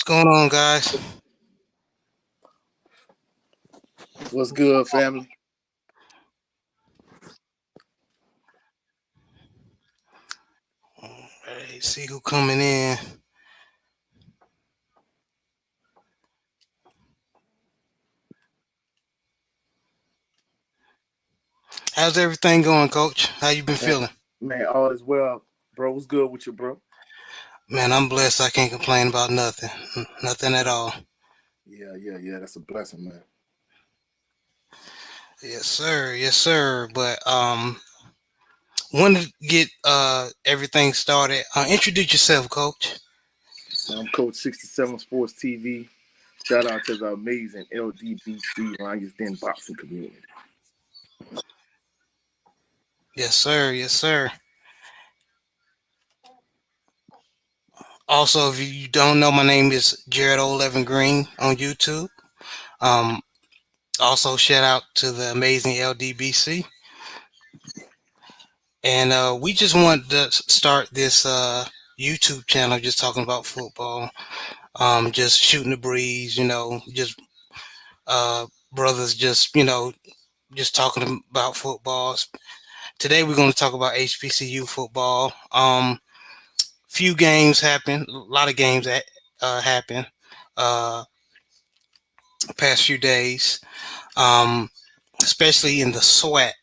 going on, guys? What's good, family? Hey, see who coming in. How's everything going, Coach? How you been Man, feeling? man, all is well, bro. What's good with you, bro? Man, I'm blessed. I can't complain about nothing. Nothing at all. Yeah. That's a blessing, man. Yes, sir. Yes, sir. But wanted to get everything started. Introduce yourself, Coach. I'm Coach 67 Sports TV. Shout out to the amazing LDBC Lions Den boxing community. Yes, sir. Yes, sir. Also, if you don't know, my name is Jared 11 Green on YouTube. Um, Also, shout out to the amazing LDBC. And we just wanted to start this YouTube channel just talking about football, just shooting the breeze, just uh, brothers just, just talking about football. Today we're going to talk about HBCU football. Few games happen, a lot of games that happen uh, past few days, um, especially in the SWAT.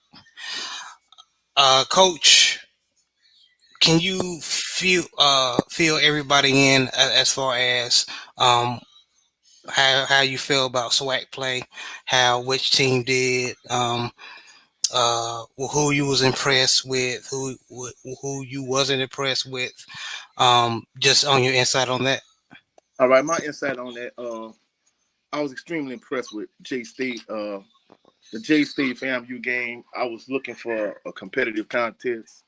Coach, can you feel everybody in as far as um, how you feel about SWAC play, how which team did, who you was impressed with, who you wasn't impressed with, just on your insight on that. All right, my insight on that. I was extremely impressed with J State. The J State FAMU game. I was looking for a competitive contest.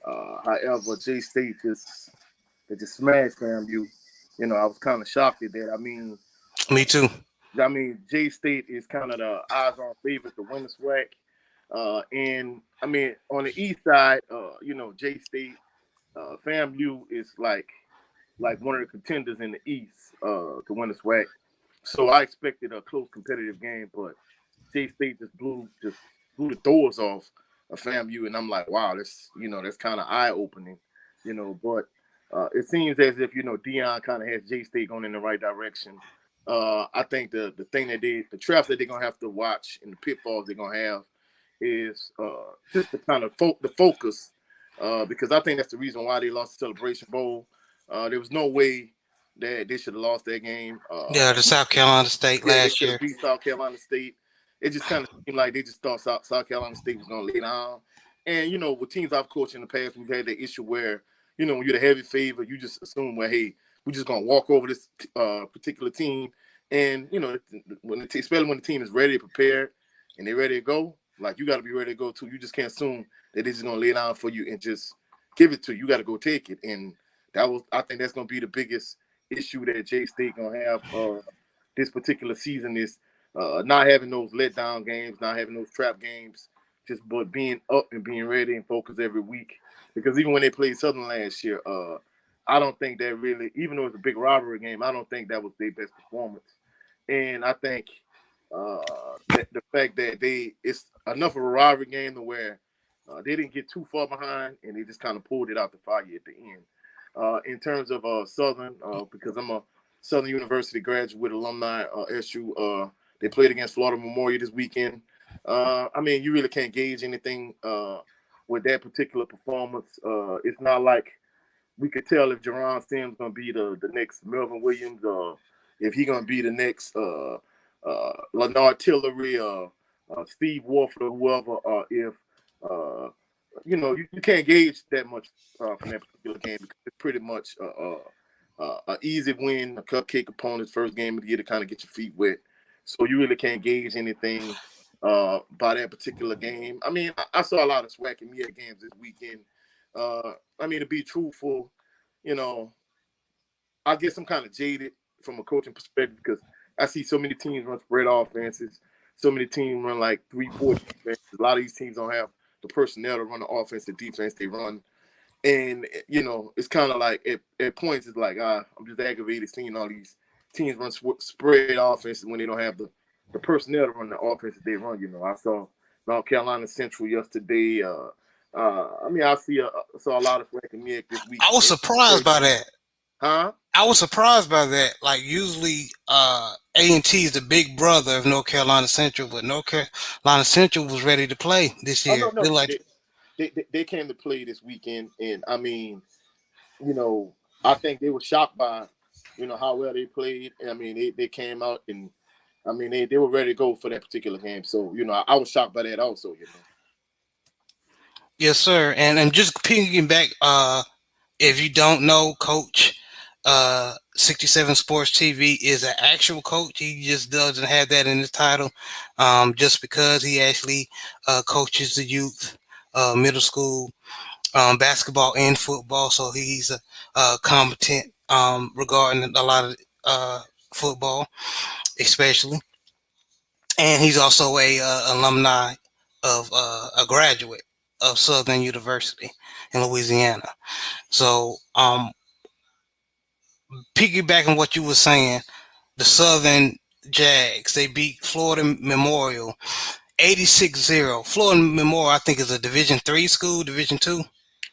However, J State just smashed FAMU. I was kind of shocked at that. Me too. J State is kind of the odds-on favorite to win the SWAC. And on the east side, J State, FAMU is like one of the contenders in the East to win the SWAC. So I expected a close competitive game, but J State just blew the doors off of FAMU, and I'm like, wow, that's kind of eye opening, But it seems as if Dion kind of has J State going in the right direction. I think the thing the traps that they're gonna have to watch and the pitfalls they're gonna have is just the kind of the focus, because I think that's the reason why they lost the Celebration Bowl. There was no way that they should have lost that game. Yeah, the South Carolina State Yeah, they last should year. have beat South Carolina State. It just kind of seemed like they just thought South Carolina State was going to lay down. And with teams I've coached in the past, we've had the issue where when you're the heavy favorite, you just assume, well, hey, we're just going to walk over this particular team. And especially when the team is ready, prepared, and they're ready to go, like you got to be ready to go too. You just can't assume that they're just going to lay down for you and just give it to you. You got to go take it. And I think that's going to be the biggest issue that J State going to have this particular season is not having those letdown games, not having those trap games, just but being up and being ready and focused every week. Because even when they played Southern last year, I don't think that really, even though it's a big rivalry game, I don't think that was their best performance. And I think that the fact that it's enough of a rivalry game to where they didn't get too far behind and they just kind of pulled it out the fire at the end. In terms of Southern, because I'm a Southern University graduate alumni, SU. They played against Florida Memorial this weekend. You really can't gauge anything with that particular performance. It's not like we could tell if Jerron Sims going to be the next Melvin Williams, if he going to be the next Leonard Tillery, Steve Warford, or whoever. If you can't gauge that much from that particular game because it's pretty much an easy win, a cupcake opponent's first game of the year to kind of get your feet wet. So you really can't gauge anything by that particular game. I saw a lot of SWAC and MEAC games this weekend. To be truthful, you know, I guess I'm kind of jaded from a coaching perspective because I see so many teams run spread offenses, so many teams run like 3-4 defenses. A lot of these teams don't have the personnel to run the offense and defense they run. And it's kind of like at points it's like I'm just aggravated seeing all these teams run spread offense when they don't have the personnel to run the offense that they run. I saw North Carolina Central yesterday. I mean, saw a lot of Frank and Nick this I was weekend. surprised by that. Huh? I was surprised by that. Like usually, A&T is the big brother of North Carolina Central, but North Carolina Central was ready to play this Oh year. no, They no, like, they came to play this weekend, and I mean, you know, I think they were shocked by, how well they played. I mean, they came out and I mean they were ready to go for that particular game. So, I was shocked by that also. yes, sir. And just picking back, if you don't know, Coach, 67 Sports TV is an actual coach. He just doesn't have that in his title, just because he actually coaches the youth, middle school, basketball and football. So he's competent regarding a lot of football, especially. And he's also a alumni of a graduate of Southern University in Louisiana. So, piggybacking what you were saying, the Southern Jags, they beat Florida Memorial 86-0. Florida Memorial, I think, is a Division 3 school, Division 2.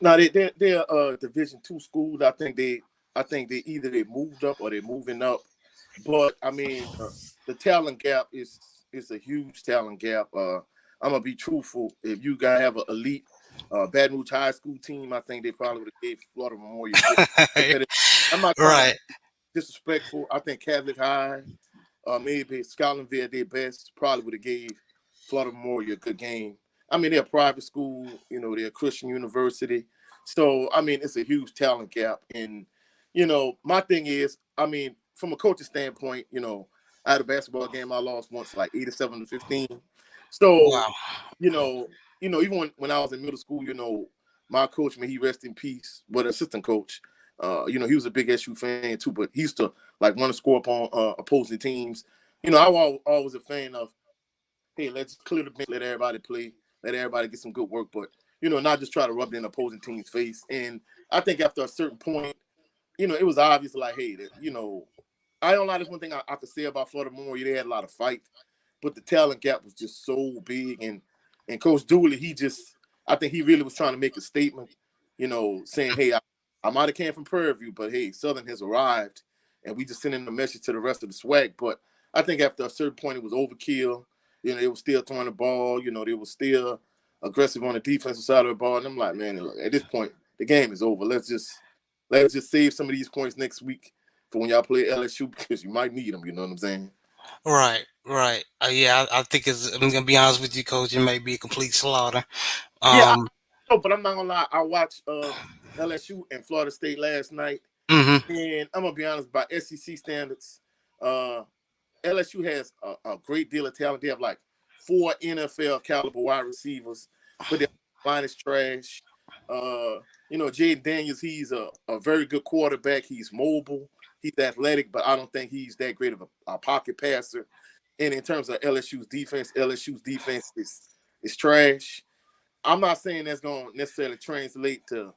No, they're Division 2 schools. I think they either they moved up or they're moving up. But I mean, the talent gap is a huge talent gap. I'm gonna be truthful. If you guys have an elite Baton Rouge High School team, I think they probably would have gave Florida Memorial good competitive. I'm not trying to Right. be disrespectful. I think Catholic High, maybe Scotlandville at their best, probably would have gave Florida Memorial a good game. I mean, they're a private school, they're a Christian university. So, I mean, it's a huge talent gap. And, my thing is, I mean, from a coaching standpoint, I had a basketball game I lost once, like 87-15. So, Wow. you know, even when I was in middle school, my coach, may he rest in peace, but assistant coach, he was a big SU fan too, but he used to like want to score up on opposing teams. I was always a fan of, hey, let's clear the bench, let everybody play, let everybody get some good work, but not just try to rub it in opposing team's face. And I think after a certain point, it was obvious like, hey, I don't know. There's one thing I could say about Florida Memorial. They had a lot of fight, but the talent gap was just so big. And Coach Dooley, I think he really was trying to make a statement, saying, hey, I might have came from Prairie View, but hey, Southern has arrived, and we just sending a message to the rest of the swag. But I think after a certain point, it was overkill. They were still throwing the ball. They were still aggressive on the defensive side of the ball. And I'm like, man, look, at this point, the game is over. Let's just save some of these points next week for when y'all play LSU because you might need them. You know what I'm saying? Right. Right. Yeah, I think I'm gonna be honest with you, Coach. It may be a complete slaughter. Yeah, Um. no, but I'm not gonna lie. I watched LSU and Florida State last night, Hmm. and I'm gonna be honest. By SEC standards, uh, LSU has a great deal of talent. They have like 4 NFL caliber wide receivers, but their line is trash. Jaden Daniels, he's a very good quarterback. He's mobile, he's athletic, but I don't think he's that great of a pocket passer. And in terms of LSU's defense is trash. I'm not saying that's going to necessarily translate to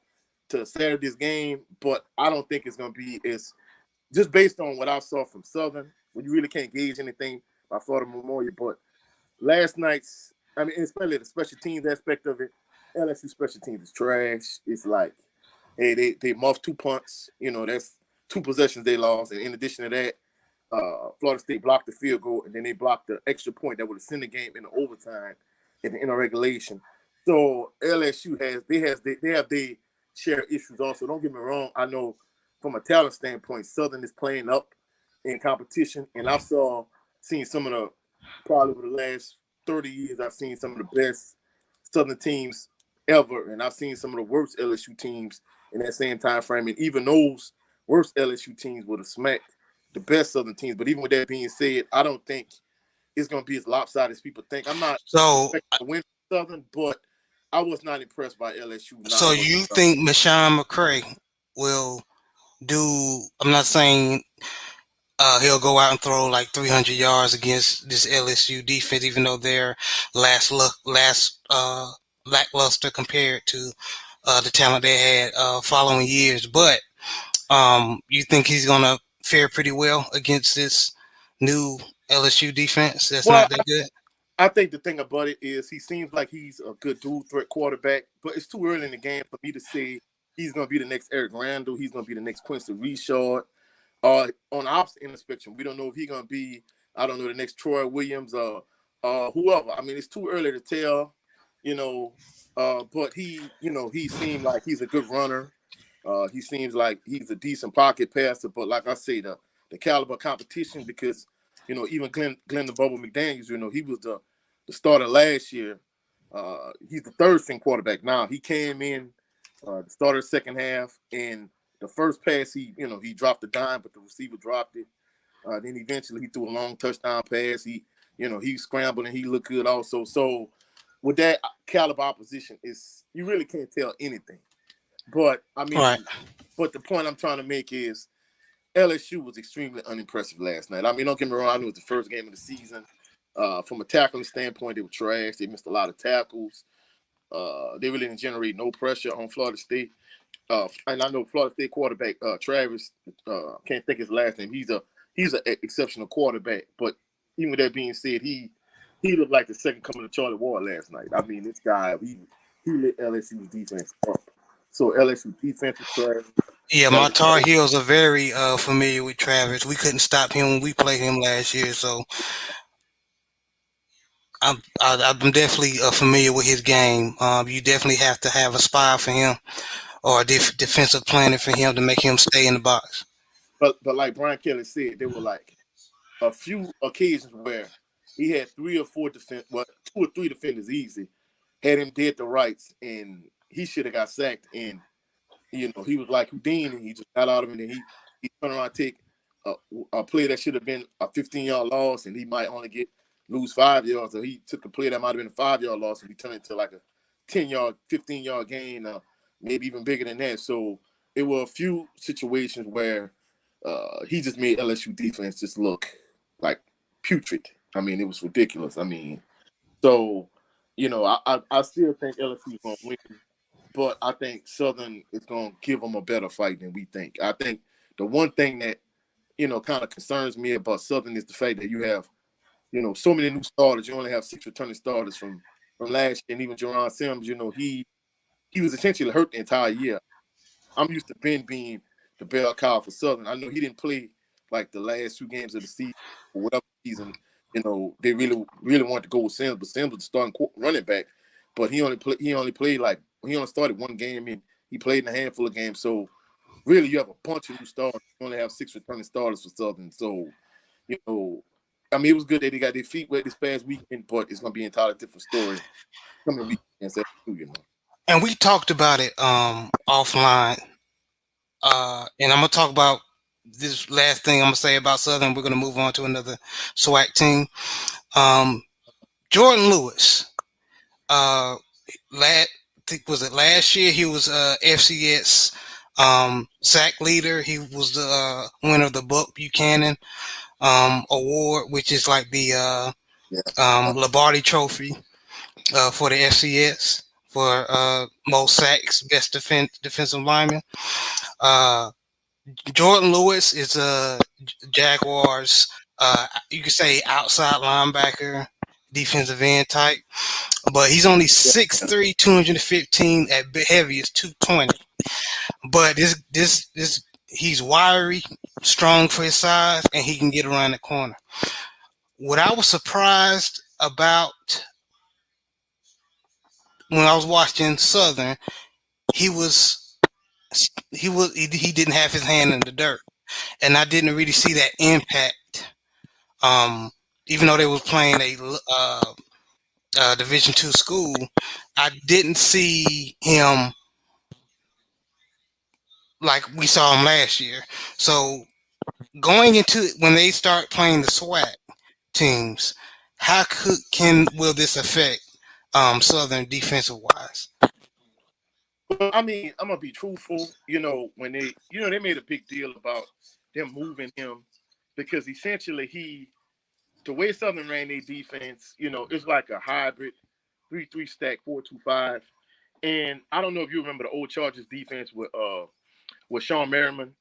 Saturday's game, but I don't think it's going to be as just based on what I saw from Southern. When you really can't gauge anything by Florida Memorial, but last night's, I mean, especially the special teams aspect of it, LSU special teams is trash. It's like, hey, they muffed 2 punts. That's 2 possessions they lost, and in addition to that, Florida State blocked the field goal, and then they blocked the extra point that would have sent the game into overtime in the regulation. So LSU have they share issues also. Don't get me wrong. I know from a talent standpoint, Southern is playing up in competition, and seen some of the probably over the last 30 years. I've seen some of the best Southern teams ever, and I've seen some of the worst LSU teams in that same time frame. And even those worst LSU teams would have smacked the best Southern teams. But even with that being said, I don't think it's going to be as lopsided as people think. I'm not So, expecting to win Southern, but I was not impressed by LSU so not you whatsoever. think Michon McCray will do? I'm not saying he'll go out and throw like 300 yards against this LSU defense, even though they're last lackluster compared to the talent they had following years. But you think he's gonna fare pretty well against this new LSU defense that's Well, not that good? I think the thing about it is he seems like he's a good dual threat quarterback, but it's too early in the game for me to say he's going to be the next Eric Randall. He's going to be the next Quincy Reshard. On the opposite end of the spectrum, we don't know if he's going to be, I don't know, the next Troy Williams or whoever. I mean, it's too early to tell, you know. But he seemed like he's a good runner. He seems like he's a decent pocket passer. But like I say, the caliber competition because even Glenn the Bubble McDaniels, he was the starter last year. He's the third string quarterback now. He came in the starter second half, and the first pass he dropped the dime, but the receiver dropped it. Then eventually he threw a long touchdown pass. He scrambled and he looked good also. So with that caliber opposition, is you really can't tell anything. But I Right. mean, but the point I'm trying to make is LSU was extremely unimpressive last night. I mean, don't get me wrong, I knew it was the first game of the season. From a tackling standpoint, they were trash. They missed a lot of tackles. They really didn't generate no pressure on Florida State. And I know Florida State quarterback Travis, can't think his last name. He's an exceptional quarterback. But even with that being said, he looked like the second coming of Charlie Ward last night. I mean, this guy he lit LSU's defense up. So LSU defense was trash. Yeah, my Tar LSU, Heels are very familiar with Travis. We couldn't stop him when we played him last year, so I'm definitely familiar with his game. You definitely have to have a spy for him or a defensive planning for him to make him stay in the box. but like Brian Kelly said, there were like a few occasions where he had three or four two or three defenders easy, had him dead to rights, and he should have got sacked. And he was like Houdini. He just got out of it, and he turned around and take a, a play that should have been a 15-yard loss, and he might only lose 5 yards. So he took a play that might have been a 5-yard loss, and he turned it into like a 10-yard, 15-yard gain, maybe even bigger than that. So it were a few situations where he just made LSU defense just look like putrid. I mean, it was ridiculous. I mean, so I still think LSU is going to win, but I think Southern is going to give them a better fight than we think. I think the one thing that kind of concerns me about Southern is the fact that you have so many new starters. You only have 6 returning starters from last year, and even Jerron Sims. He was essentially hurt the entire year. I'm used to Ben being the bell cow for Southern. I know he didn't play like the last 2 games of the season or whatever season. They really wanted to go with Sims, but Sims was the starting running back. But he only started 1 game and he played in a handful of games. So really, you have a bunch of new starters. You only have 6 returning starters for Southern. So you know, I mean, it was good that they got their feet wet this past weekend, but it's gonna be an entirely different story coming weekend. And we talked about it offline. And I'm gonna talk about this last thing I'm gonna say about Southern. We're gonna move on to another SWAC team. Um, Jordan Lewis. Uh, last was it last year? He was FCS sack leader. He was the winner of the Buck Buchanan award, which is like the Yeah. Lombardi Trophy for the FCS for most sacks, best defensive lineman. Uh, Jordan Lewis is a Jaguars. You could say outside linebacker, defensive end type, but he's only Yeah. 6'3", 215 at heaviest 220. But this he's wiry, strong for his size, and he can get around the corner. What I was surprised about when I was watching Southern, he was he didn't have his hand in the dirt, and I didn't really see that impact. Um, Even though they was playing a Division II school, I didn't see him like we saw him last year. So going into when they start playing the SWAC teams, how can will this affect Southern defensive wise? Well, I mean, I'm gonna be truthful. When they made a big deal about them moving him because essentially the way Southern ran their defense, it's like a hybrid 3-3 stack 4-2-5. And I don't know if you remember the old Chargers defense with Sean Merriman.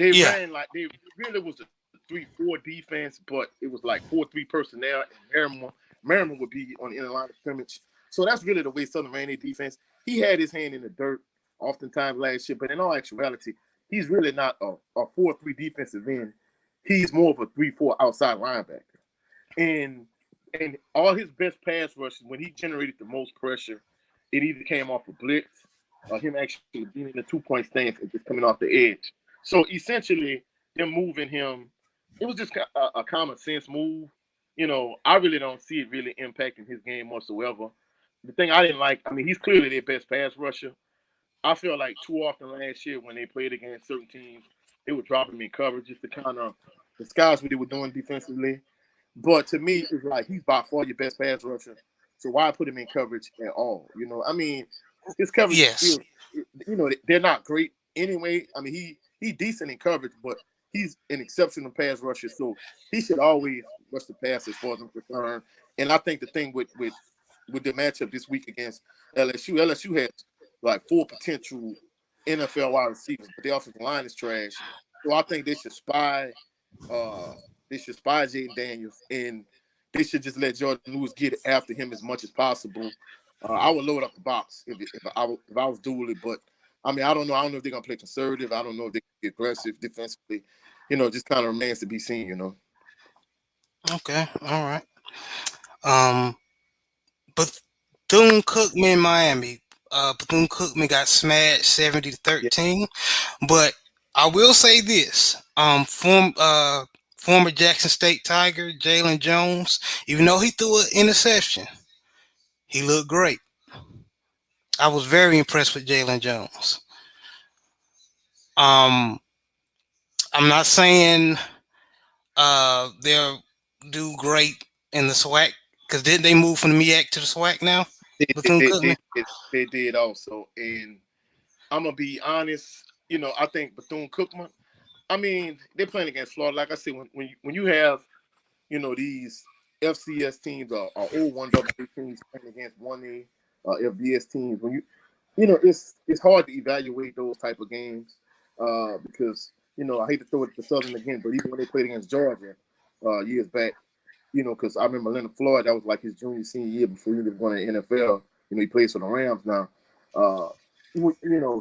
They Yeah. ran like they really was a 3-4 defense, but it was like 4-3 personnel, and Merriman would be on the inner line of scrimmage. So that's really the way Southern ran their defense. He had his hand in the dirt oftentimes last year, but in all actuality, he's really not a 4-3 defensive end. He's more of a 3-4 outside linebacker. And all his best pass rushes, when he generated the most pressure, it either came off a blitz or him actually being in the 2-point stance and just coming off the edge. So essentially, them moving him, it was just a common sense move. I really don't see it really impacting his game whatsoever. The thing I didn't like, I mean, he's clearly their best pass rusher. I feel like too often last year when they played against certain teams, they would drop him in coverage just to kind of disguise what they were doing defensively. But to me, it's like he's by far your best pass rusher. So why put him in coverage at all? I mean, his coverage Yes. skills, they're not great anyway. I mean, he decent in coverage, but he's an exceptional pass rusher. So he should always rush the pass as far as I'm concerned. And I think the thing with the matchup this week against LSU has like four potential NFL wide receivers, but the offensive line is trash. So I think uh they should spy Jaden Daniels, and they should just let Jordan Lewis get after him as much as possible. I would load up the box if I was dueling, but I mean I don't know. I don't know if they're gonna play conservative. I don't know if they can be aggressive defensively. Just kind of remains to be seen. Okay. All right. Um, Bethune Cookman, Miami. Bethune Cookman got smashed 70 to Yeah, 13. But I will say this: former Jackson State Tiger Jalen Jones, even though he threw an interception, he looked great. I was very impressed with Jalen Jones. Um, I'm not saying they'll do great in the SWAC because didn't they move from the MEAC to the SWAC now? they Bethune they, Cookman. they, they, they did also, and I'm gonna be honest. I think Bethune Cookman. I mean, they're playing against Florida. Like I said, when you have these FCS teams are old one double A teams playing against 1A FBS teams. When it's hard to evaluate those type of games because I hate to throw it to Southern again, but even when they played against Georgia years back, because I remember Leonard Floyd, that was like his junior senior year before he ended up going to the NFL. He plays for the Rams now.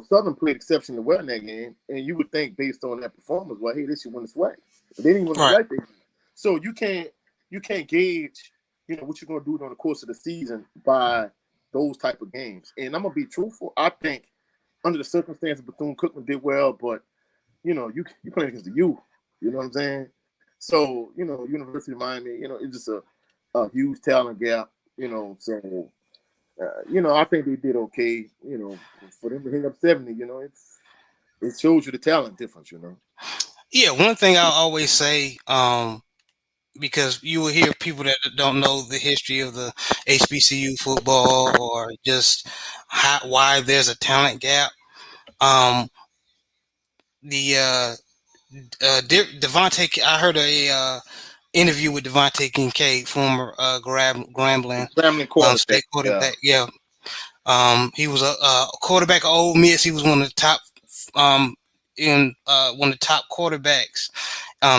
Southern played exceptionally well in that game, and you would think based on that performance, well, hey, they should win the SWAC. But they didn't win the Right. SWAC. So you can't gauge, what you're gonna do during the course of the season by those type of games. And I'm gonna be truthful. I think under the circumstances, Bethune Cookman did well, but you playing against the youth. You know what I'm saying? So University of Miami, it's just a huge talent gap. So I think they did okay. For them to hang up 70, it shows you the talent difference. Yeah, one thing I always say, because you will hear people that don't know the history of the HBCU football or just why there's a talent gap. Um, the Devontae, I heard a interview with Devontae Kincaid, former Grambling Grambling quarterback. state Yeah. quarterback. Yeah, he was a quarterback of Ole Miss. He was one of the top in one of the top quarterbacks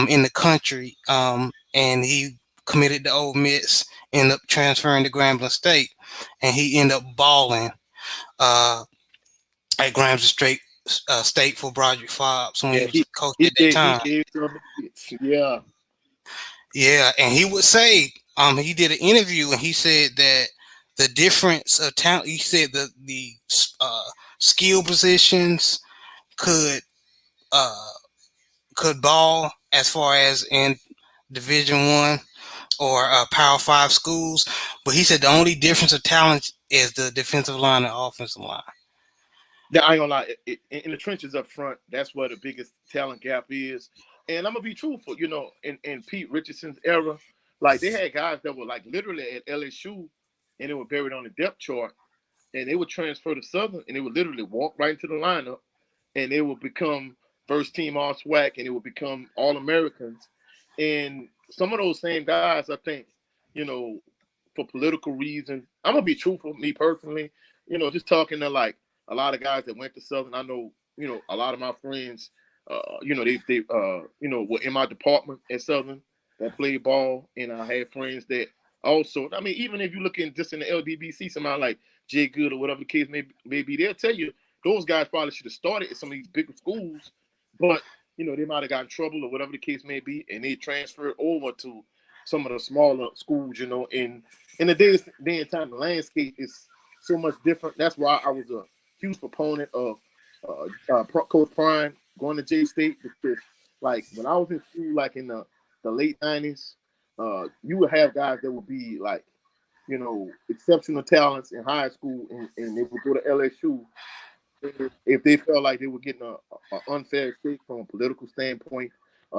in the country, and he committed to Ole Miss, ended up transferring to Grambling State, and he ended up balling uh, at Grambling State for Broderick Fobbs when he Yeah, was a coach he at that gave he time. gave some hits. Yeah. Yeah, and he would say, he did an interview and he said that the difference of talent. He said that the uh, skill positions could uh, could ball as far as in Division 1 or Power 5 schools, but he said the only difference of talent is the defensive line and offensive line. Yeah, I ain't gonna lie. In the trenches up front, that's where the biggest talent gap is. And I'm gonna be truthful. In Pete Richardson's era, like they had guys that were like literally at LSU, and they were buried on the depth chart, and they would transfer to Southern, and they would literally walk right into the lineup, and they would become first team all SWAC, and they would become all Americans. And some of those same guys, I think, you know, for political reasons, I'm gonna be truthful, me personally, just talking to like a lot of guys that went to Southern. I know, a lot of my friends. were in my department at Southern that played ball, and I had friends that also. I mean, even if you look in just in the LDBC, somebody like Jay Good or whatever the case may be, they'll tell you those guys probably should have started at some of these bigger schools, but they might have got in trouble or whatever the case may be, and they transferred over to some of the smaller schools. In the day and time, the landscape is so much different. That's why I was a huge proponent of Coach Prime going to J State, because like when I was in school, like in the late '90s, you would have guys that would be like exceptional talents in high school, and they would go to LSU if they felt like they were getting a unfair shake from a political standpoint.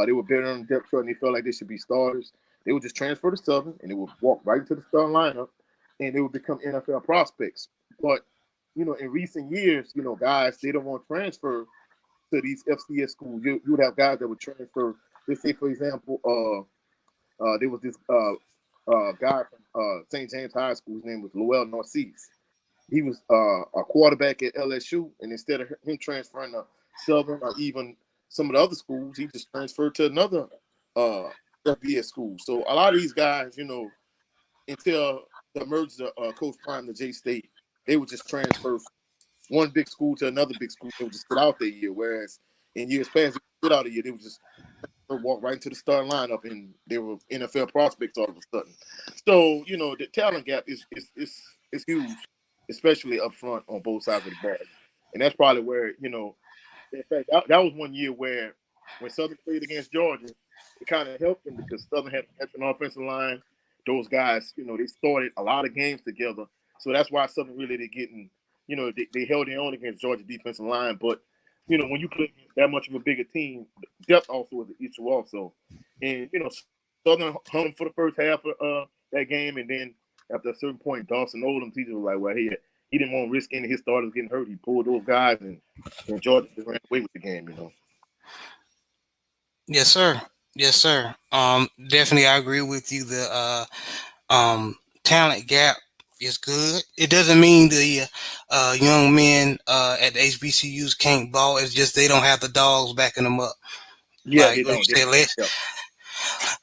They were better on the depth chart, and they felt like they should be starters. They would just transfer to Southern, and they would walk right into the starting lineup, and they would become NFL prospects. But in recent years, guys they don't want to transfer to these FCS schools. You would have guys that would transfer. Let's say, for example, there was this guy from St. James High School. His name was Lowell Narcisse. He was a quarterback at LSU, and instead of him transferring to Southern or even some of the other schools, he just transferred to another FBS school. So a lot of these guys, until the merger of Coach Prime to J State, they would just transfer from one big school to another big school. They would just sit out their year. Whereas in years past, they would sit out a year. They would just walk right into the starting lineup, and they were NFL prospects all of a sudden. So the talent gap is huge, especially up front on both sides of the ball. And that's probably where in fact that was one year where when Southern played against Georgia, it kind of helped them because Southern had an offensive line. Those guys, they started a lot of games together, so that's why Southern really did getting. They held their own against Georgia defensive line, but when you play against that much of a bigger team, depth also is an issue also. And Southern hung for the first half of that game, and then after a certain point, Dawson Oldham teacher was like, "Well, he didn't want to risk any of his starters getting hurt. He pulled those guys, and Georgia just ran away with the game." Yes, sir. Yes, sir. Definitely, I agree with you. The talent gap is good. It doesn't mean the young men at the HBCUs can't ball. It's just they don't have the dogs backing them up. Yeah, Like they what you don't. said, Yeah,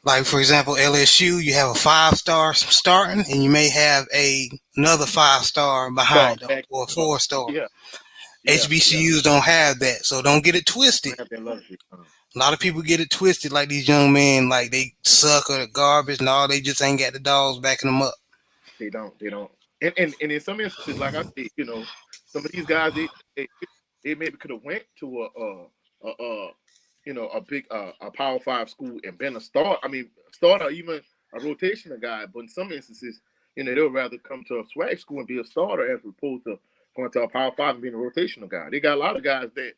like for example, LSU, you have a 5-star starting, and you may have another 5-star behind start them back or a up. 4-star. Yeah, yeah. HBCUs don't have that, so don't get it Don't twisted. have that luxury. A lot of people get it twisted, like these young men, like they suck or the garbage, and all they just ain't got the dogs backing them up. They don't. They don't. And in some instances, like I said, some of these guys they maybe could have went to a big a Power Five school and been a start. I mean, start or even a rotational guy. But in some instances, they'll rather come to a swag school and be a starter as opposed to going to a Power Five and being a rotational guy. They got a lot of guys that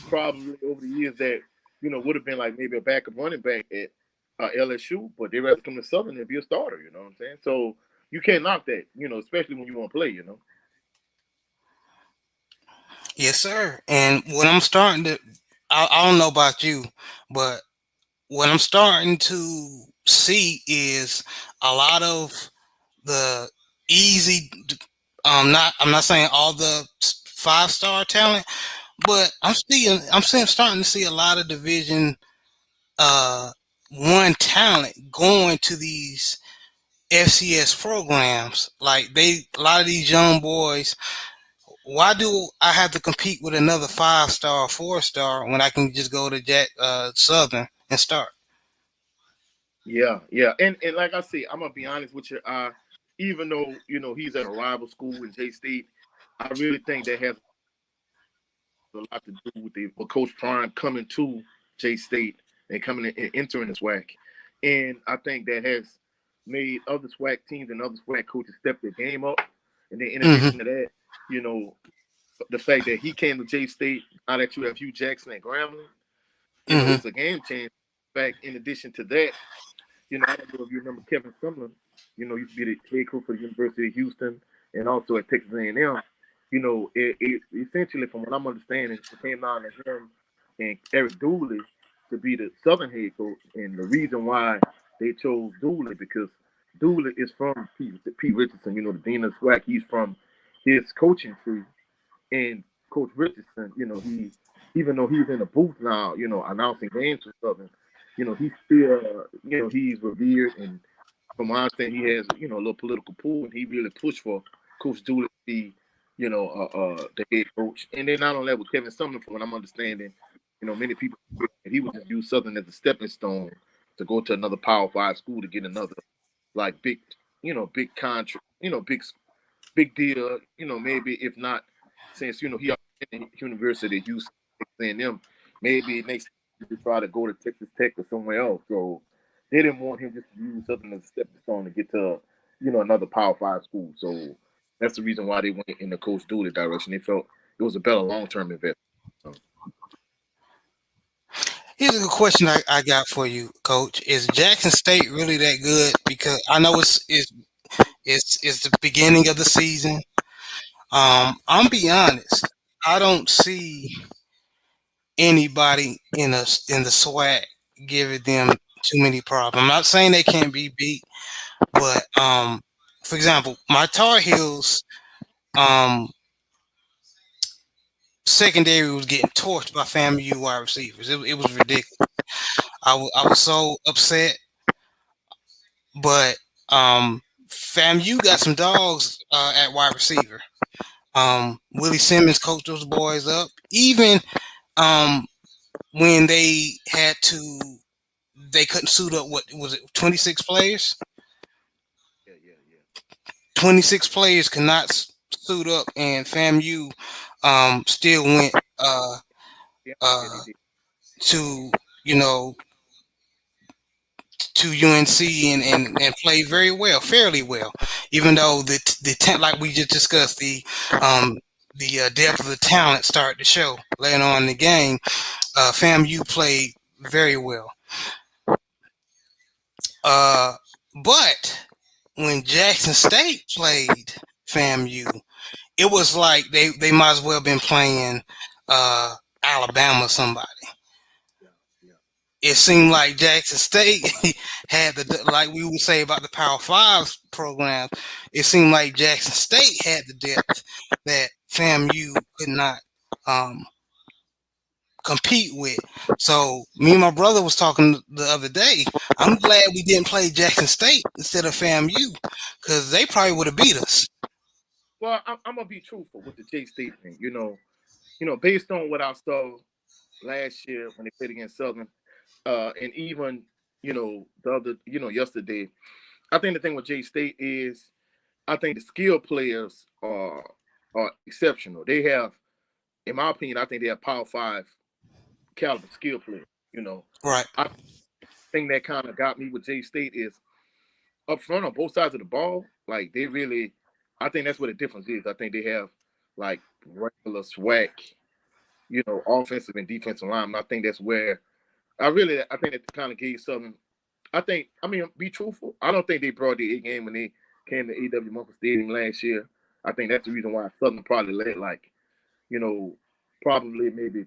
probably over the years that would have been like maybe a backup running back at LSU, but they rather come to Southern and be a starter. You know what I'm saying? So you can't knock that. Especially when you want to play. Yes, sir. And what I'm starting to, I don't know about you, but what I'm starting to see is a lot of the easy. I'm not saying all the 5-star talent, but starting to see a lot of Division uh one talent going to these FCS programs. Like a lot of these young boys. Why do I have to compete with another 5-star, 4-star when I can just go to Jack Southern and start? Yeah. And like I said, I'm gonna be honest with you. Even though he's at a rival school in J State, I really think that has a lot to do with Coach Prime coming to J State and coming in, and entering the SWAC. And I think that has made other SWAC teams and other SWAC coaches step their game up. And then in Mm-hmm. addition to that, you know, the fact that he came to J State, now that you have Hugh Jackson at Grambling, Mm-hmm. it's a game change. In fact, in addition to that, I don't know if you remember Kevin Sumlin. Used to be the head coach for the University of Houston and also at Texas A&M. It essentially, from what I'm understanding, it came down to him and Eric Dooley to be the Southern head coach. And the reason why they chose Dooley because Dooley is from Pete Richardson. The dean of SWAC. He's from his coaching tree, and Coach Richardson. He even though he's in the booth now, announcing games for Southern, he's still, he's revered. And from my understanding, he has, a little political pull, and he really pushed for Coach Dooley to be, the head coach. And then not only that, with Kevin Sumner, from what I'm understanding, many people, he would just use Southern as a stepping stone to go to another Power Five school to get another, like, big, big contract, big deal. Maybe if not, since he in the University of Houston, and them, maybe next year he try to go to Texas Tech or somewhere else. So they didn't want him just to use something as a stepping stone to get to another Power Five school. So that's the reason why they went in the Coach Dooley direction. They felt it was a better long term investment. So, Here's a good question I got for you, Coach. Is Jackson State really that good? Because I know it's the beginning of the season. I'm be honest. I don't see anybody in the SWAC giving them too many problems. I'm not saying they can't be beat, but for example, my Tar Heels um secondary was getting torched by FAMU wide receivers. It was ridiculous. I was so upset, but FAMU got some dogs at wide receiver. Willie Simmons coached those boys up. Even um, when they couldn't suit up. What was it? 26 players. yeah, yeah, yeah. 26 players could not suit up, and FAMU still went Yeah, yeah, uh, they did. to you know to UNC and played very well, fairly well, even though like we just discussed the depth of the talent started to show later on in the game. FAMU played very well, uh, but when Jackson State played FAMU, it was like they might as well have been playing uh, Alabama or somebody. Yeah, yeah, It seemed like Jackson State had like we would say about the Power Five program. It seemed like Jackson State had the depth that FAMU could not um, compete with. So me and my brother was talking the other day. I'm glad we didn't play Jackson State instead of FAMU because they probably would have beat us. well, I'm gonna be truthful with the J State thing. Based on what I saw last year when they played against Southern, and even the other, yesterday. I think the thing with J State is I think the skill players are exceptional. They have, in my opinion, I think they have Power Five caliber skill players. Right. I think that kind of got me with J State is up front on both sides of the ball. Like they really, I think that's what the difference is. I think they have like regular swag, offensive and defensive line. I think that's where I think that kind of gave Southern. I mean, be truthful. I don't think they brought the A game when they came to AW Memphis Stadium last year. I think that's the reason why Southern probably led like, you know, probably maybe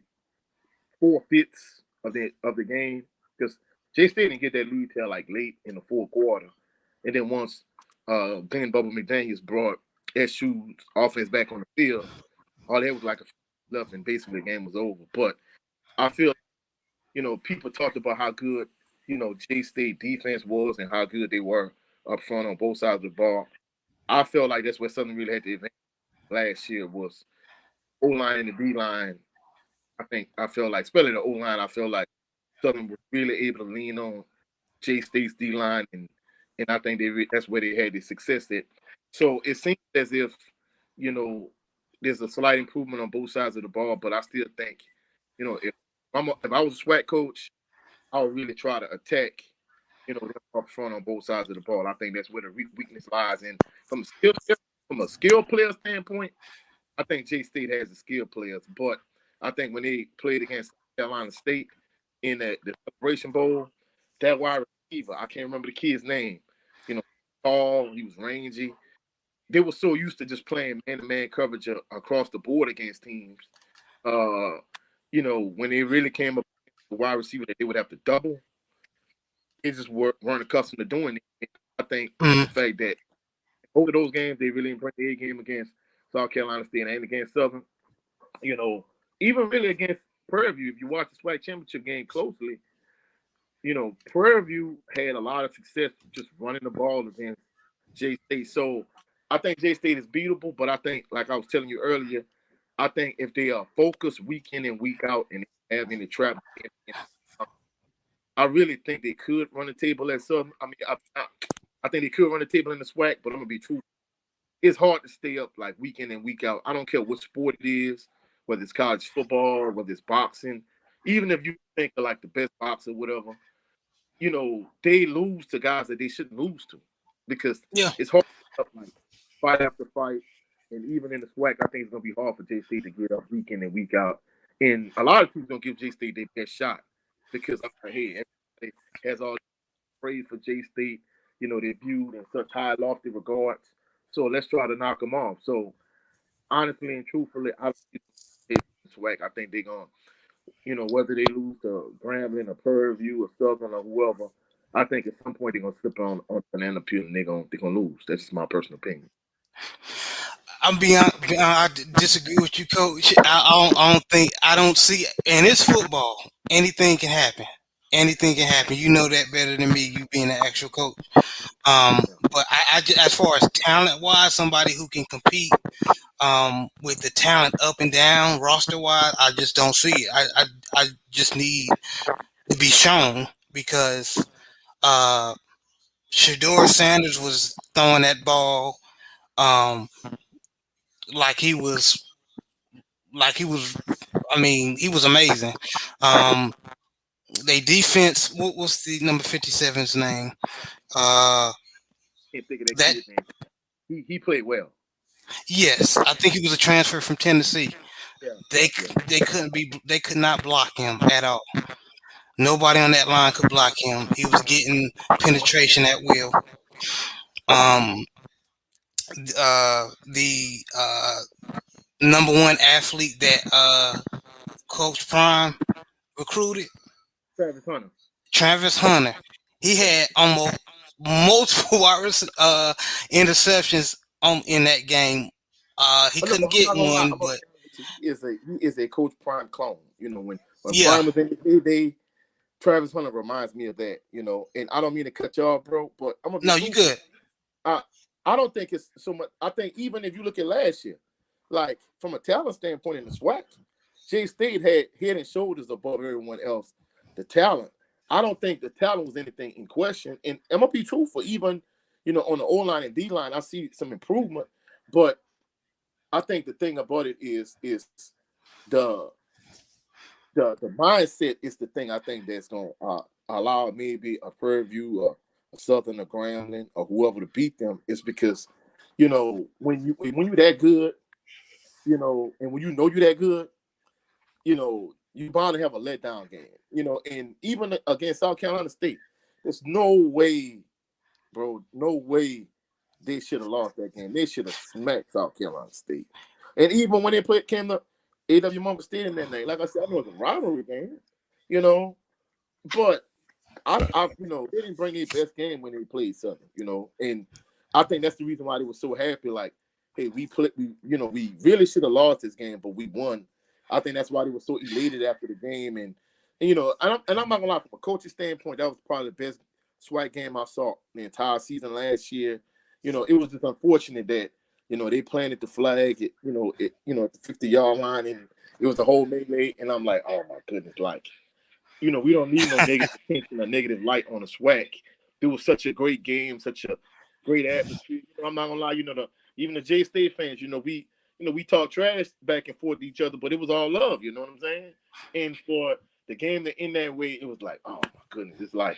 4/5 of the game because J State didn't get that lead till like late in the fourth quarter, and then once Glenn Bubble McDaniels brought SU's offense back on the field, all that was like a left, and basically the game was over. But I feel people talked about how good, J State defense was and how good they were up front on both sides of the ball. I felt like that's where Southern really had the advantage last year was O line and the D line. I felt like, especially the O line, I felt like Southern was really able to lean on J State's D line, and I think that's where they had the success at. So it seems as if you know there's a slight improvement on both sides of the ball, but I still think if I was a SWAT coach, I would really try to attack, them up front on both sides of the ball. I think that's where the weakness lies. And from a skill player standpoint, I think J State has the skill players. But I think when they played against Carolina State in the Celebration Bowl, that wide receiver, I can't remember the kid's name. You know, tall, he was rangy. They were so used to just playing man-to-man coverage across the board against teams. Uh, when they really came up with a wide receiver that they would have to double, they just weren't accustomed to doing it. I think the Mm. fact that both of those games they really bring the A game against South Carolina State and against Southern, you know, even really against Prairie View, if you watch the SWAC championship game closely, Prairie View had a lot of success just running the ball against J State. So I think J State is beatable, but I think, like I was telling you earlier, I think if they are focused week in and week out and having the trap, I really think they could run the table at Southern. I mean, I think they could run the table in the SWAC, but I'm gonna be true. It's hard to stay up like week in and week out. I don't care what sport it is, whether it's college football, whether it's boxing. Even if you think of like the best boxer, whatever, they lose to guys that they shouldn't lose to because Yeah. it's hard to get up, like fight after fight. And even in the SWAC, I think it's gonna be hard for J State to get up week in and week out. And a lot of people gonna give J State their best shot because I'm like, hey, everybody has all praise for J State. They're viewed in such high, lofty regards. So let's try to knock them off. So honestly and truthfully, I don't think it's SWAC. I think they're gonna, whether they lose to Grambling or Prairie View or Southern or whoever, I think at some point they're gonna slip on Banana Peel and they're gonna lose. That's just my personal opinion. I'm beyond. I disagree with you, Coach. I don't see. And it's football. Anything can happen. Anything can happen. You know that better than me. You being an actual coach. But as far as talent wise, somebody who can compete with the talent up and down roster wise, I just don't see it. I just need to be shown because uh, Shador Sanders was throwing that ball um, like he was like he was. I mean, he was amazing. Um, they defense. What's the number 57's name? Uh, Can't think of that that kid name. He played well. yes, I think he was a transfer from Tennessee. Yeah, They yeah. they could not block him at all. Nobody on that line could block him. He was getting penetration at will. Um, the number one athlete that Coach Prime recruited, Travis Hunter. Travis Hunter. He had almost multiple interceptions in that game. He But no, couldn't I'm get not gonna lie. one, I'm gonna but be honest with you. He is a Coach Prime clone. When yeah. Prime was in his heyday, Travis Hunter reminds me of that. And I don't mean to cut you off, bro, but I'm gonna be No, you truthful. good. I I don't think it's so much. I think even if you look at last year, like from a talent standpoint in the SWAC, J State had head and shoulders above everyone else. The talent. I don't think the talent was anything in question. And I'm gonna be truthful, even on the O line and D line, I see some improvement. But I think the thing about it is the the mindset is the thing I think that's gonna allow maybe a Prairie View or a Southern or Grambling or whoever to beat them is because when you're that good, and when you're that good, you bound to have a letdown game, and even against South Carolina State, there's no way, bro, no way they should have lost that game. They should have smacked South Carolina State. And even when they came to A.W. Mumford Stadium that night, like I said, I know it's a rivalry game, you know, but they didn't bring their best game when they played Southern, and I think that's the reason why they were so happy. Like, hey, we really should have lost this game, but we won. I think that's why they were so elated after the game, and I'm not gonna lie, from a coaching standpoint, that was probably the best SWAC game I saw the entire season last year. It was just unfortunate that they planted the flag at the 50-yard line, and it was a whole melee, and I'm like, oh my goodness, like. We don't need no negative attention or negative light on the SWAC. It was such a great game, such a great atmosphere. I'm not gonna lie, even the J State fans, we talk trash back and forth to each other, but it was all love, you know what I'm saying? And for the game to end that way, it was like, oh my goodness, it's like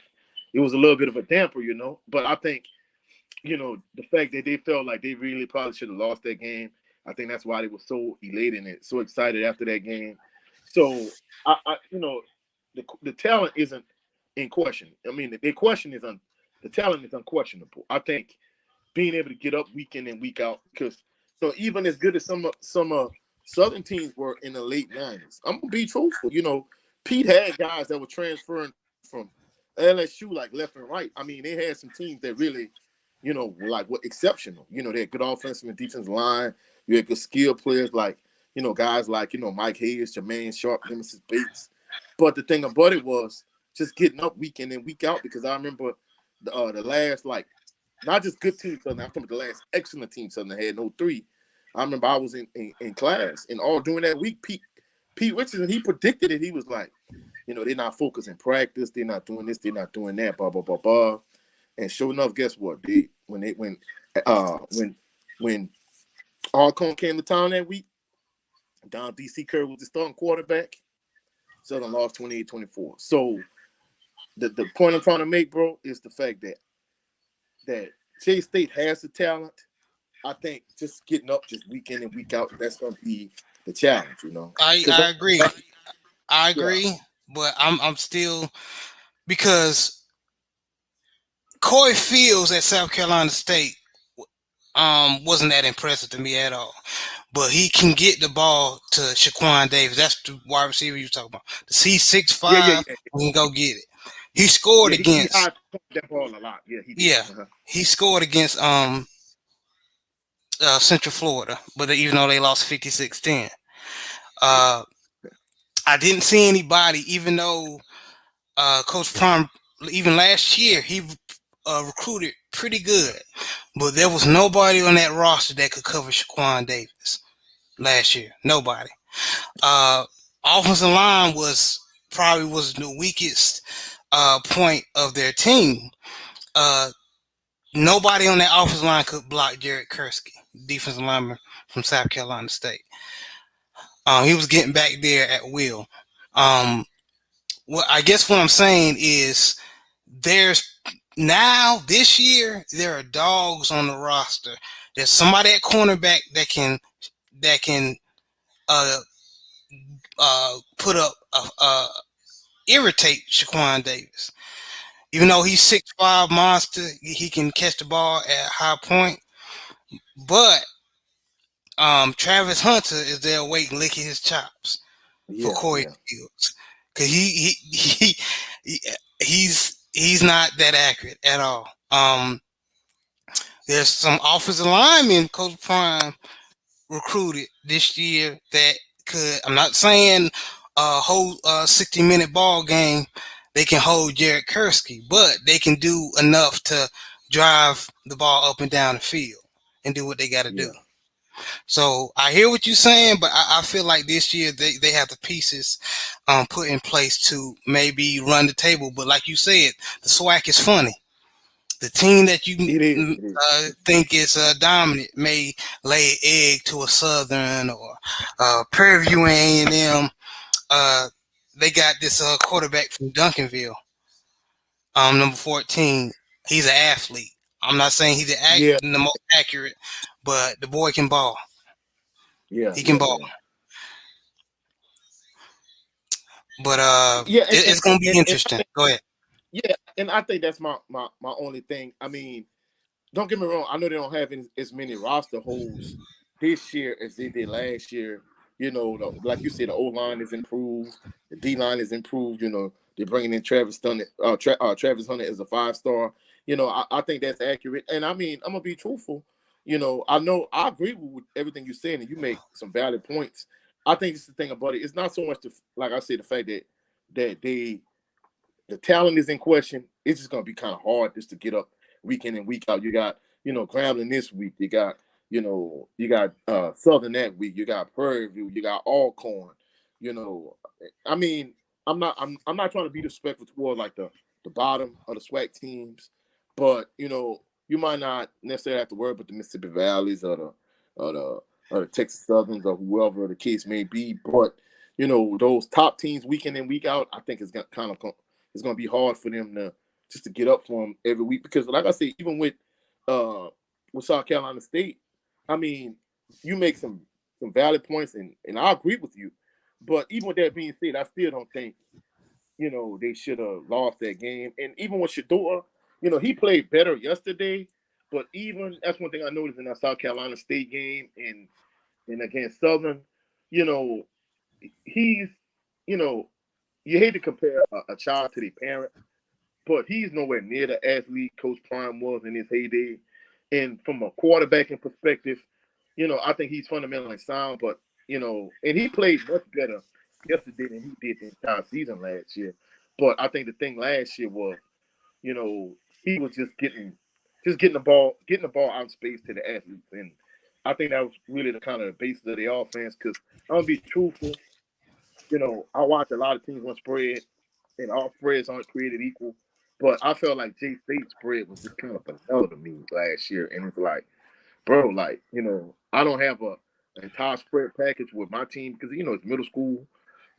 it was a little bit of a damper. But I think, the fact that they felt like they really probably should have lost that game, I think that's why they were so elated and so excited after that game. So the talent isn't in question. I mean, the talent is unquestionable. I think being able to get up week in and week out, because even as good as some Southern teams were in the late '90s, I'm gonna be truthful. Pete had guys that were transferring from LSU like left and right. I mean, they had some teams that really, were exceptional. They had good offensive and defensive line. You had good skill players like guys like Mike Hayes, Jermaine Sharp, Nemesis Bates. But the thing about it was just getting up week in and week out because I remember the last like not just good team Southern. I'm talking about the last excellent team Southern had no three. I remember I was in class and all during that week, Pete Richardson, he predicted it. He was like, they're not focused in practice, they're not doing this, they're not doing that, blah blah blah blah. And sure enough, guess what? When Alcorn came to town that week, Don DC Curry was the starting quarterback. Southern lost 28-24. So the point I'm trying to make, bro, is the fact that Chase State has the talent. I think just getting up just week in and week out, that's gonna be the challenge. I Because I agree. I yeah, agree, but I'm still because Corey Fields at South Carolina State wasn't that impressive to me at all. But he can get the ball to Shaquan Davis. That's the wide receiver you talking about. He's six yeah, yeah, five. yeah, He can go get it. He scored yeah. He against high that ball a lot. Yeah, he did. yeah. He scored against Central Florida, but even though they lost 56-10. Yeah, Uh I didn't see anybody, even though Coach Prime, even last year, he recruited pretty good, but there was nobody on that roster that could cover Shaquan Davis last year. Nobody. Uh, Offensive line was the weakest point of their team. Uh, Nobody on that offensive line could block Jared Kursky, defensive lineman from South Carolina State. He was getting back there at will. Um, well, I guess what I'm saying is there's now this year there are dogs on the roster. There's somebody at cornerback that can uh put up irritate Shaquan Davis. Even though he's 6'5" monster, he can catch the ball at high point. But Travis Hunter is there waiting, licking his chops for yeah, Corey yeah, Fields because he he's not that accurate at all. There's some offensive linemen Coach Prime recruited this year that could. I'm not saying hold a 60-minute ball game. They can hold Jared Kursky, but they can do enough to drive the ball up and down the field and do what they got to do. yeah. So I hear what you're saying, but I feel like this year they have the pieces put in place to maybe run the table. But like you said, the SWAC is funny. The team that you It is. It is. think is dominant may lay an egg to a Southern or Prairie View A&M. Uh, they got this quarterback from Duncanville, number 14. He's an athlete. I'm not saying he's Yeah, the most accurate, but the boy can ball. yeah, He can yeah, ball. yeah. But Yeah, it's gonna be and interesting. Go ahead. yeah, and I think that's my only thing. I mean, don't get me wrong. I know they don't have as many roster holes this year as they did last year. Like you said, the O line is improved, the D line is improved. They're bringing in Travis Hunter as a 5-star. I think that's accurate. And I mean, I'm gonna be truthful. I know I agree with everything you're saying, and you make some valid points. I think it's the thing about it. It's not so much like I said, the fact that the talent is in question. It's just gonna be kind of hard just to get up week in and week out. You got, Grambling this week. You got Southern that week. You got Prairie View. You got Alcorn. You know, I mean, I'm not trying to be disrespectful toward like the bottom of the SWAC teams, but you might not necessarily have to worry about the Mississippi Valleys or the Texas Southerns or whoever the case may be. But those top teams week in and week out, I think it's going to be hard for them to just to get up for them every week because, like I said, even uh with South Carolina State, I mean, you make some valid points, and I agree with you. But even with that being said, I still don't think they should have lost that game. And even with Shador, he played better yesterday. But even that's one thing I noticed in that South Carolina State game and against Southern, you know, he's you know you hate to compare a child to their parent, but he's nowhere near the athlete Coach Prime was in his heyday. And from a quarterbacking perspective, I think he's fundamentally sound, but and he played much better yesterday than he did the entire season last year. But I think the thing last year was, he was just getting the ball out in space to the athletes, and I think that was really the kind of the basis of the offense. Because I'm gonna be truthful, I watch a lot of teams on spread, and all spreads aren't created equal. But I felt like J State spread was just kind of vanilla to me last year, and it's like, bro, like, I don't have an entire spread package with my team because it's middle school,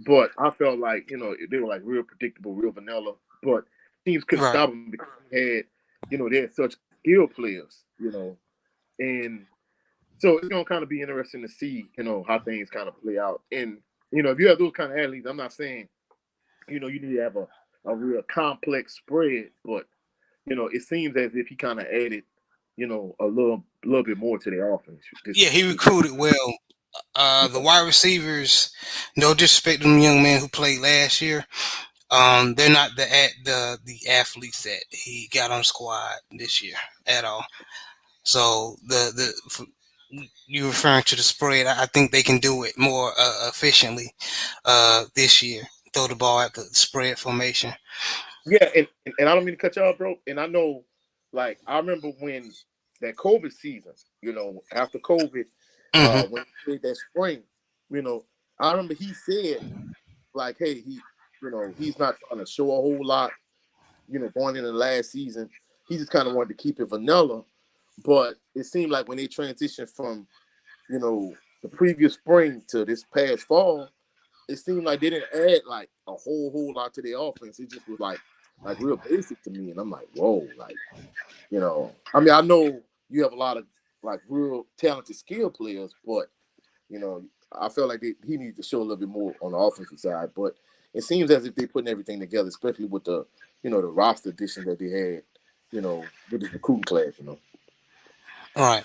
but I felt like they were like real predictable, real vanilla. But teams couldn't Right. stop them because they had such skilled players, and so it's gonna kind of be interesting to see how things kind of play out. And if you have those kind of athletes, I'm not saying you need to have a real complex spread, but it seems as if he kind of added a little bit more to their offense. Yeah, he This recruited well. The yeah. wide receivers, no disrespect to them young men who played last year. They're not the athletes that he got on the squad this year at all. So you referring to the spread, I think they can do it more efficiently this year. Throw the ball at the spread formation. Yeah, and I don't mean to cut you off, bro. And I know, like, I remember when that COVID season, after COVID, Hmm. when he played that spring, I remember he said, like, hey, he's not trying to show a whole lot, going into the last season. He just kind of wanted to keep it vanilla. But it seemed like when they transitioned from, the previous spring to this past fall, it seemed like they didn't add like a whole lot to their offense. It just was like real basic to me, and I'm like, whoa, like I mean, I know you have a lot of like real talented skill players, but you know, I feel like he needs to show a little bit more on the offensive side. But it seems as if they're putting everything together, especially with the roster addition that they had, with the recruiting class. All right.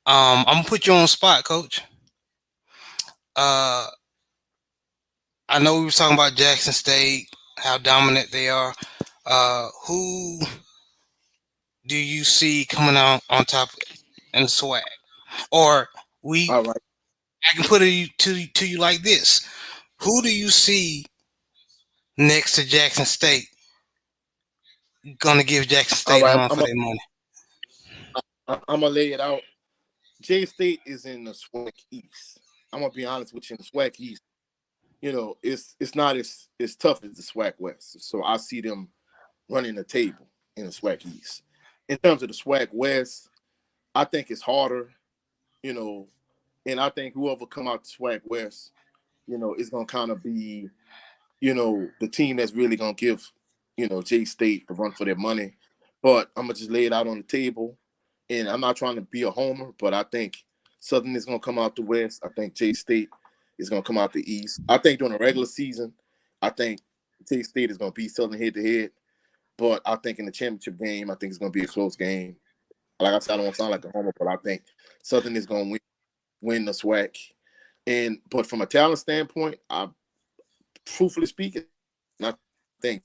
I'm gonna put you on the spot, coach. Uh, I know we were talking about Jackson State, how dominant they are. Who do you see coming out on top in the swag? Or we, All right, I can put it to you like this: who do you see next to Jackson State gonna give Jackson all State a right. run for their money? I'm gonna lay it out. J State is in the SWAC East. I'm gonna be honest with you. In the SWAC East, it's not as tough as the SWAC West. So I see them running the table in the SWAC East. In terms of the SWAC West, I think it's harder, you know, and I think whoever come out the SWAC West, is gonna kind of be, the team that's really gonna give, J State the run for their money. But I'm gonna just lay it out on the table, and I'm not trying to be a homer, but I think Southern is gonna come out the West. I think J State is gonna come out the East. I think during the regular season, I think J State is gonna beat Southern head to head. But I think in the championship game, I think it's gonna be a close game. Like I said, I don't want to sound like a homer, but I think Southern is gonna win the SWAC. And but from a talent standpoint, I truthfully speaking, I think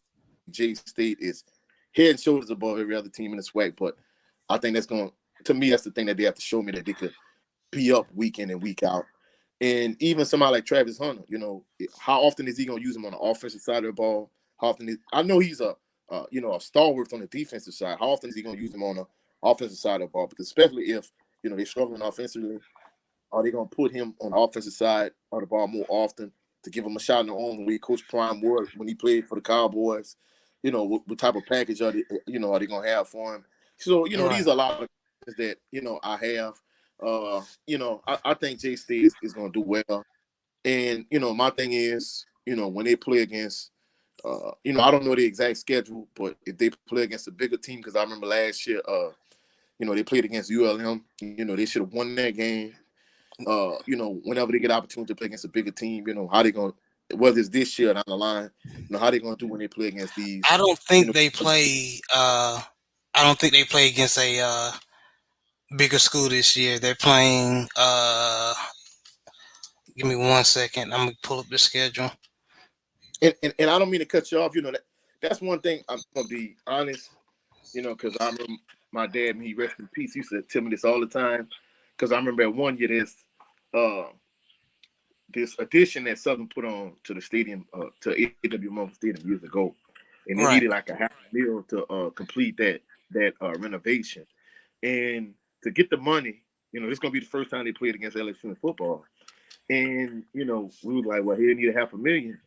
J State is head and shoulders above every other team in the SWAC. But I think that's going to me, that's the thing that they have to show me that they could be up week in and week out. And even somebody like Travis Hunter, how often is he going to use him on the offensive side of the ball? How often I know he's a stalwart on the defensive side. How often is he going to use him on the offensive side of the ball? Because especially if they're struggling offensively, are they going to put him on the offensive side of the ball more often to give him a shot in the arm the way Coach Prime would when he played for the Cowboys? What type of package are they going to have for him? So, Right. these are a lot of questions that, I have. I think J State is going to do well. And, my thing is, when they play against, I don't know the exact schedule, but if they play against a bigger team, because I remember last year, they played against ULM. They should have won that game. Whenever they get opportunity to play against a bigger team, how they going to, whether it's this year or down the line, how they going to do when they play against these, I don't you think know, they play. I don't think they play against a bigger school this year. They're playing. Give me 1 second. I'm gonna pull up the schedule. and I don't mean to cut you off. That's one thing I'm gonna be honest. Because I remember my dad, he rest in peace, he used to tell me this all the time. Because I remember at one year this, uh, this addition that Southern put on to the stadium, to AW Memphis Stadium years ago, and they needed Right. like a half mil to complete that renovation. And to get the money, this is gonna be the first time they played against LSU in football. And we was like, well, he need a half a million.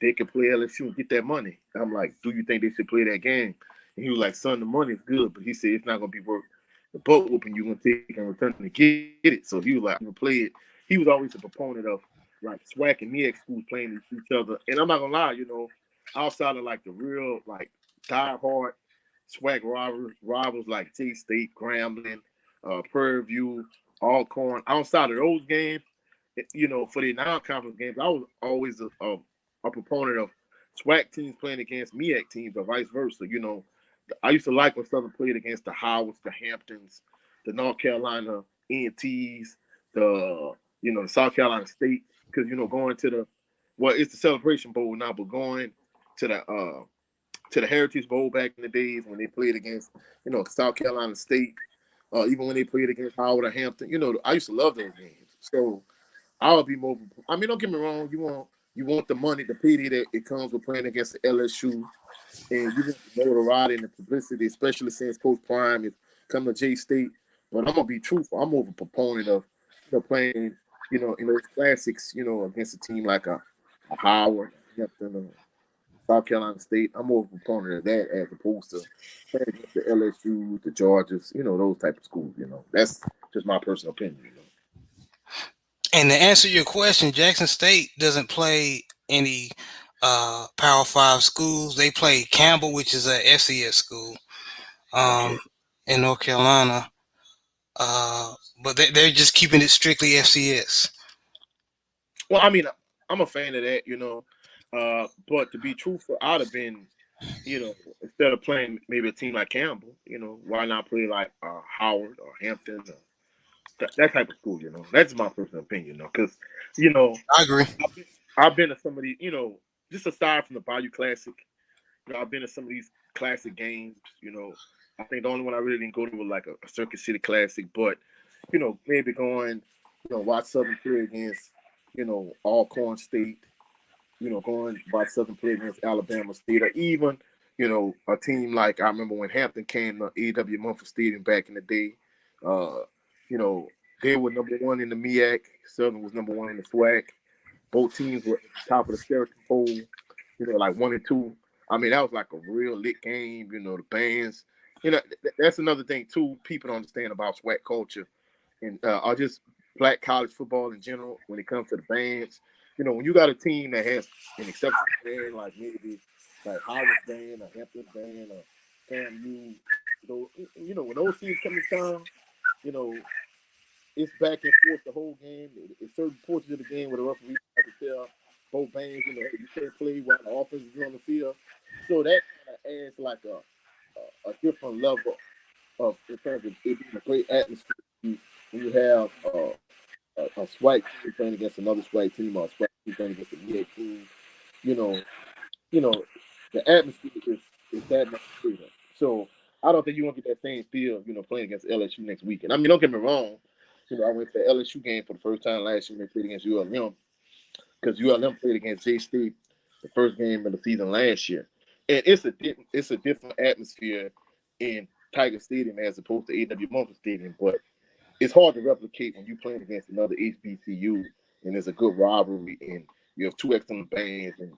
They could play LSU and get that money. I'm like, do you think they should play that game? And he was like, son, the money's good, but he said it's not gonna be worth the boat whooping you're gonna take and return to get it. So he was like, I'm gonna play it. He was always a proponent of like SWAC and MEAC schools playing each other. And I'm not gonna lie, outside of like the real like diehard SWAC rivals like T State, Grambling, Prairie View, Alcorn. Outside of those games, for the non-conference games, I was always a proponent of SWAC teams playing against MEAC teams or vice versa. I used to like when Southern played against the Howards, the Hamptons, the North Carolina A&Ts, the South Carolina State, because going to it's the Celebration Bowl now, but going to the Heritage Bowl back in the days when they played against South Carolina State, even when they played against Howard or Hampton, I used to love those games. So I would be more. I mean, don't get me wrong. You want the money, the payday that it comes with playing against the LSU, and you want the notoriety and the publicity, especially since Coach Prime is coming to J State. But I'm gonna be truthful. I'm more of a proponent of playing in those classics, against a team like a Howard, Hampton, or South Carolina State. I'm more of a proponent of that as opposed to playing against the LSU, the Georgias, those type of schools. That's just my personal opinion. And to answer your question, Jackson State doesn't play any Power Five schools. They play Campbell, which is a FCS school Okay. um, in North Carolina. But they're just keeping it strictly FCS. Well, I mean, I'm a fan of that. But to be truthful, I'd have been, instead of playing maybe a team like Campbell, why not play like Howard or Hampton or that type of school? That's my personal opinion, because you know I agree. I've been to some of these, just aside from the Bayou Classic, I've been to some of these classic games. I think the only one I really didn't go to was like a Circuit City Classic, but maybe going, watch Southern play against, Alcorn State, going watch Southern play against Alabama State, or even, a team like I remember when Hampton came to AW Memphis Stadium back in the day. Uh, you know, they were number one in the MEAC. Southern was number one in the SWAC. Both teams were at the top of the Sheraton Bowl, like 1 and 2. I mean, that was like a real lit game. The bands. That's another thing too. People don't understand about SWAC culture, and or just black college football in general. When it comes to the bands, when you got a team that has an exceptional band, like maybe like Howard's band or Hampton's band or FAMU, when those teams come to town, you know, it's back and forth the whole game. It's certain portions of the game where the referee has to tell both bands, hey, you can't play while the offense is on the field. So that kind of adds like a different level of in terms of it being a great atmosphere when you have a SWAC team playing against another SWAC team or a SWAC team playing against a VA team. You know, you know, the atmosphere is that much bigger. So I don't think you want to get that same feel, playing against LSU next weekend. I mean, don't get me wrong. I went to the LSU game for the first time last year when they played against ULM because ULM played against J State the first game of the season last year, and it's a different atmosphere in Tiger Stadium as opposed to AW Memphis Stadium, but it's hard to replicate when you're playing against another HBCU and there's a good rivalry and you have two excellent bands. And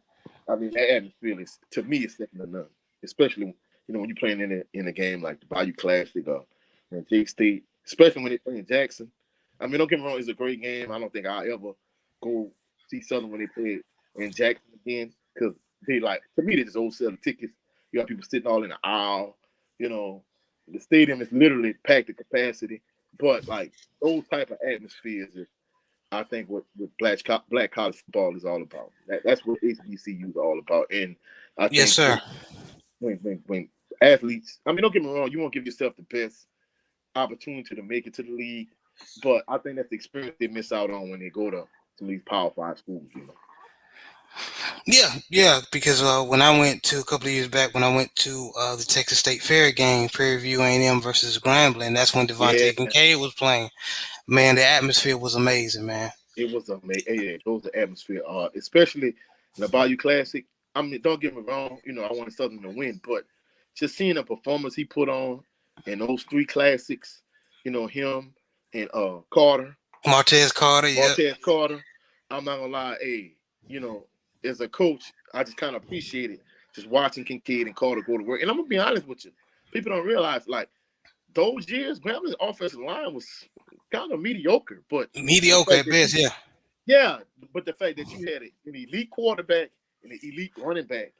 I mean, that atmosphere is, to me, it's second to none. Especially, when you're playing in a game like the Bayou Classic or J State, especially when they're playing Jackson. I mean, don't get me wrong, it's a great game. I don't think I'll ever go see Southern when they play in Jackson again because they to me, they just old sell the tickets. You got people sitting all in the aisle. You know, the stadium is literally packed to capacity. But like those type of atmospheres is, I think, what black college football is all about. That's what HBCU is all about. And I Yes, think sir. when athletes, I mean, don't get me wrong, you want to give yourself the best opportunity to make it to the league, but I think that's the experience they miss out on when they go to some of these Power Five schools. Yeah. Because when I went to a couple of years back, when I went to the Texas State Fair game, Prairie View A&M versus Grambling, that's when Yeah, Devontae Kincaid was playing. Man, the atmosphere was amazing, man. It was amazing. Yeah, those the atmosphere, especially in the Bayou Classic. I mean, don't get me wrong. I wanted Southern to win, but just seeing the performance he put on in those three classics, him and Carter, Martez Carter, yep. Martez Carter. I'm not gonna lie, hey, you know, as a coach, I just kind of appreciate it just watching Kincaid and Carter go to work. And I'm gonna be honest with you, people don't realize like those years, Grambling offensive line was kind of mediocre, but the Mediocre fact at that you best, yeah. yeah, but the fact that you had an elite quarterback and an elite running back,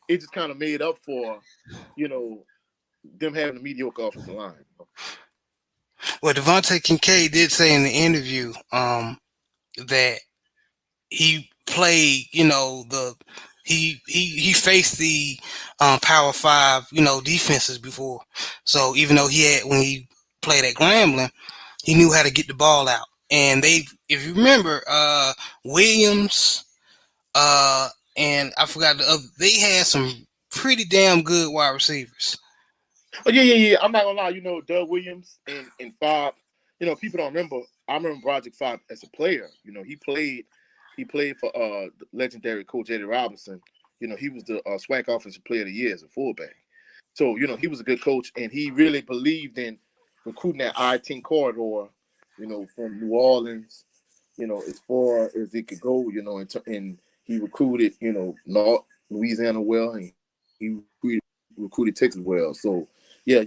it just kind of made up for, you know, them having a mediocre offensive line. Well, Devontae Kincaid did say in the interview that he played, he faced the Power Five, defenses before. So even though when he played at Grambling, he knew how to get the ball out. And if you remember, Williams, uh, and I forgot the other, they had some pretty damn good wide receivers. Oh yeah. I'm not gonna lie, Doug Williams and Fob, people don't remember. I remember Project Fob as a player. He played for the legendary coach Eddie Robinson. He was the SWAC offensive player of the year as a fullback. So, he was a good coach and he really believed in recruiting that I-10 corridor, from New Orleans, as far as it could go, and he recruited, North Louisiana well, and he recruited Texas well. So, yeah,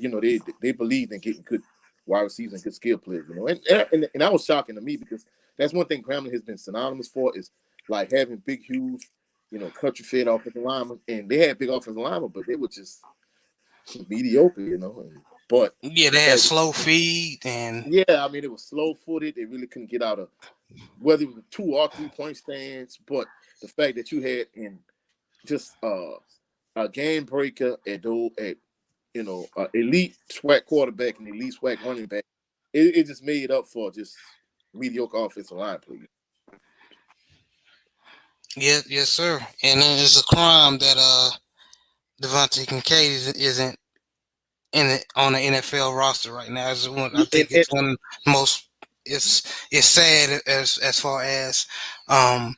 they believed in getting good wide receivers and good skill players, and that was shocking to me because that's one thing Grambling has been synonymous for is like having big, huge, country fed offensive linemen, and they had big offensive linemen, but they were just mediocre, but Yeah, the they had fact that slow feet and yeah, I mean it was slow footed. They really couldn't get out of whether it was a 2 or 3 point stance, but the fact that you had in just a game breaker at elite SWAC quarterback and elite SWAC running back, it just made up for just mediocre offensive line play. yeah, yes, sir. And then it's a crime that Devontae Kincaid isn't on the NFL roster right now. I think And it's one of the most. It's sad as far as um,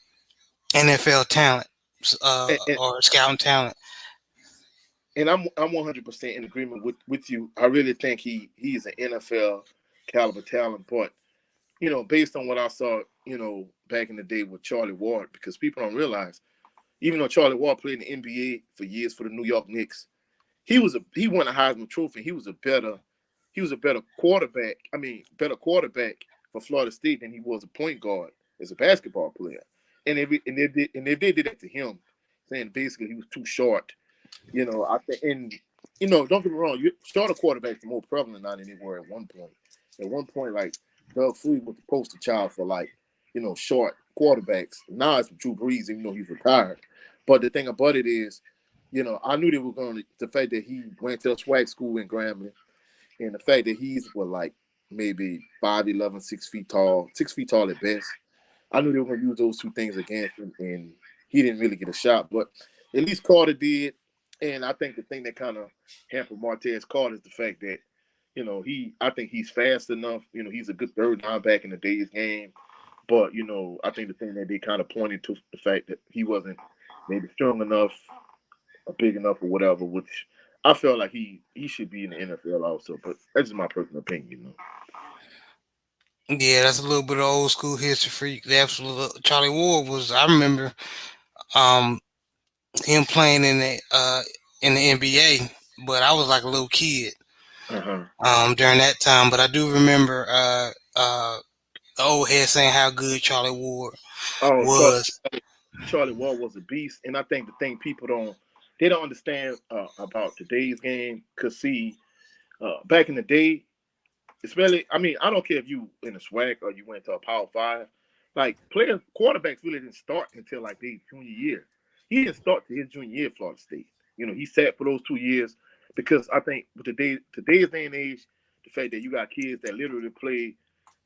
NFL talent and, or scouting talent. and I'm 100% in agreement with you. I really think he's an NFL caliber talent, but based on what I saw, back in the day with Charlie Ward, because people don't realize, even though Charlie Ward played in the NBA for years for the New York Knicks, he won a Heisman Trophy. He was a better quarterback. I mean, better quarterback for Florida State than he was a point guard as a basketball player. And if they did that to him, saying basically he was too short, I think, and don't get me wrong, shorter quarterbacks are more prevalent now than they were at one point. At one point, like Doug Fleet was the poster child for like, short quarterbacks. Now it's Drew Brees, even though he's retired. But the thing about it is, I knew they were going to the fact that he went to a swag school in Grambling, and the fact that he's like maybe 5'11", 6 feet tall, 6 feet tall at best. I knew they were going to use those two things against him, and he didn't really get a shot. But at least Carter did, and I think the thing that kind of hampered Martez Carter is the fact that I think he's fast enough. He's a good third down back in the day's game. But I think the thing that they kind of pointed to the fact that he wasn't maybe strong enough or big enough or whatever, which I felt like he should be in the NFL also. But that's just my personal opinion. Yeah, that's a little bit of old school history for you. The absolute Charlie Ward was. I remember um, him playing in the NBA, but I was like a little kid Uh-huh. during that time. But I do remember the old head saying how good Charlie Ward Oh, was. Charlie Wall was a beast, and I think the thing people don't understand about today's game. Cause see, back in the day, especially, I mean, I don't care if you in a swag or you went to a Power Five. Like quarterbacks really didn't start until like their junior year. He didn't start to his junior year at Florida State. He sat for those 2 years because I think with today's day and age, the fact that you got kids that literally play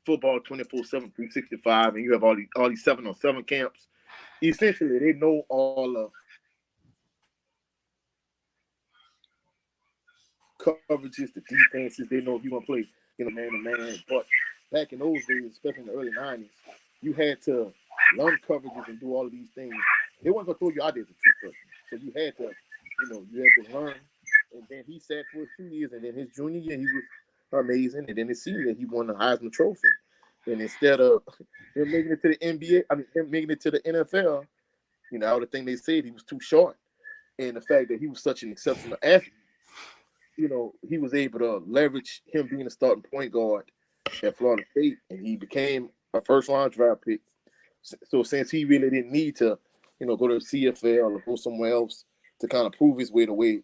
football 24/7, 365, and you have all these 7-on-7 camps. Essentially, they know all the coverages, the defenses. They know if you're gonna play, man to man. But back in those days, especially in the early '90s, you had to learn coverages and do all of these things. They weren't gonna throw you out there as a true freshman, so you had to, you had to learn. And then he sat for 2 years, and then his junior year he was amazing, and then his senior year he won the Heisman Trophy. And instead of him making it to the NBA, I mean him making it to the NFL, all the thing they said he was too short, and the fact that he was such an exceptional athlete, he was able to leverage him being a starting point guard at Florida State, and he became a first round draft pick. So since he really didn't need to, go to the CFL or go somewhere else to kind of prove his way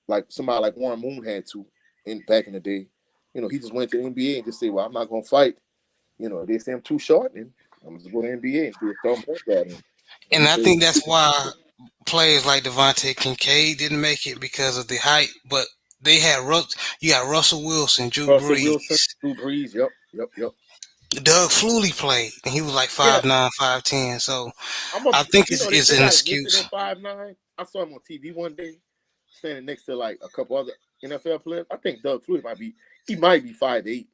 like somebody like Warren Moon had to in back in the day, he just went to the NBA and just said, "Well, I'm not gonna fight." They say I'm too short, and I'm just going to the NBA and be a starting point guard. And And he I played. think that's why players like Devontae Kincaid didn't make it because of the height. But they had you got Russell Wilson, Drew Russell Wilson, Brees, Drew Brees. Yep. Doug Flutie played, and he was like Yeah, 5'9", 5'10". So I'm a. I think it's They an got him listed excuse. at 5'9". I saw him on TV one day, standing next to like a couple other NFL players. I think Doug Flutie might be 5'8",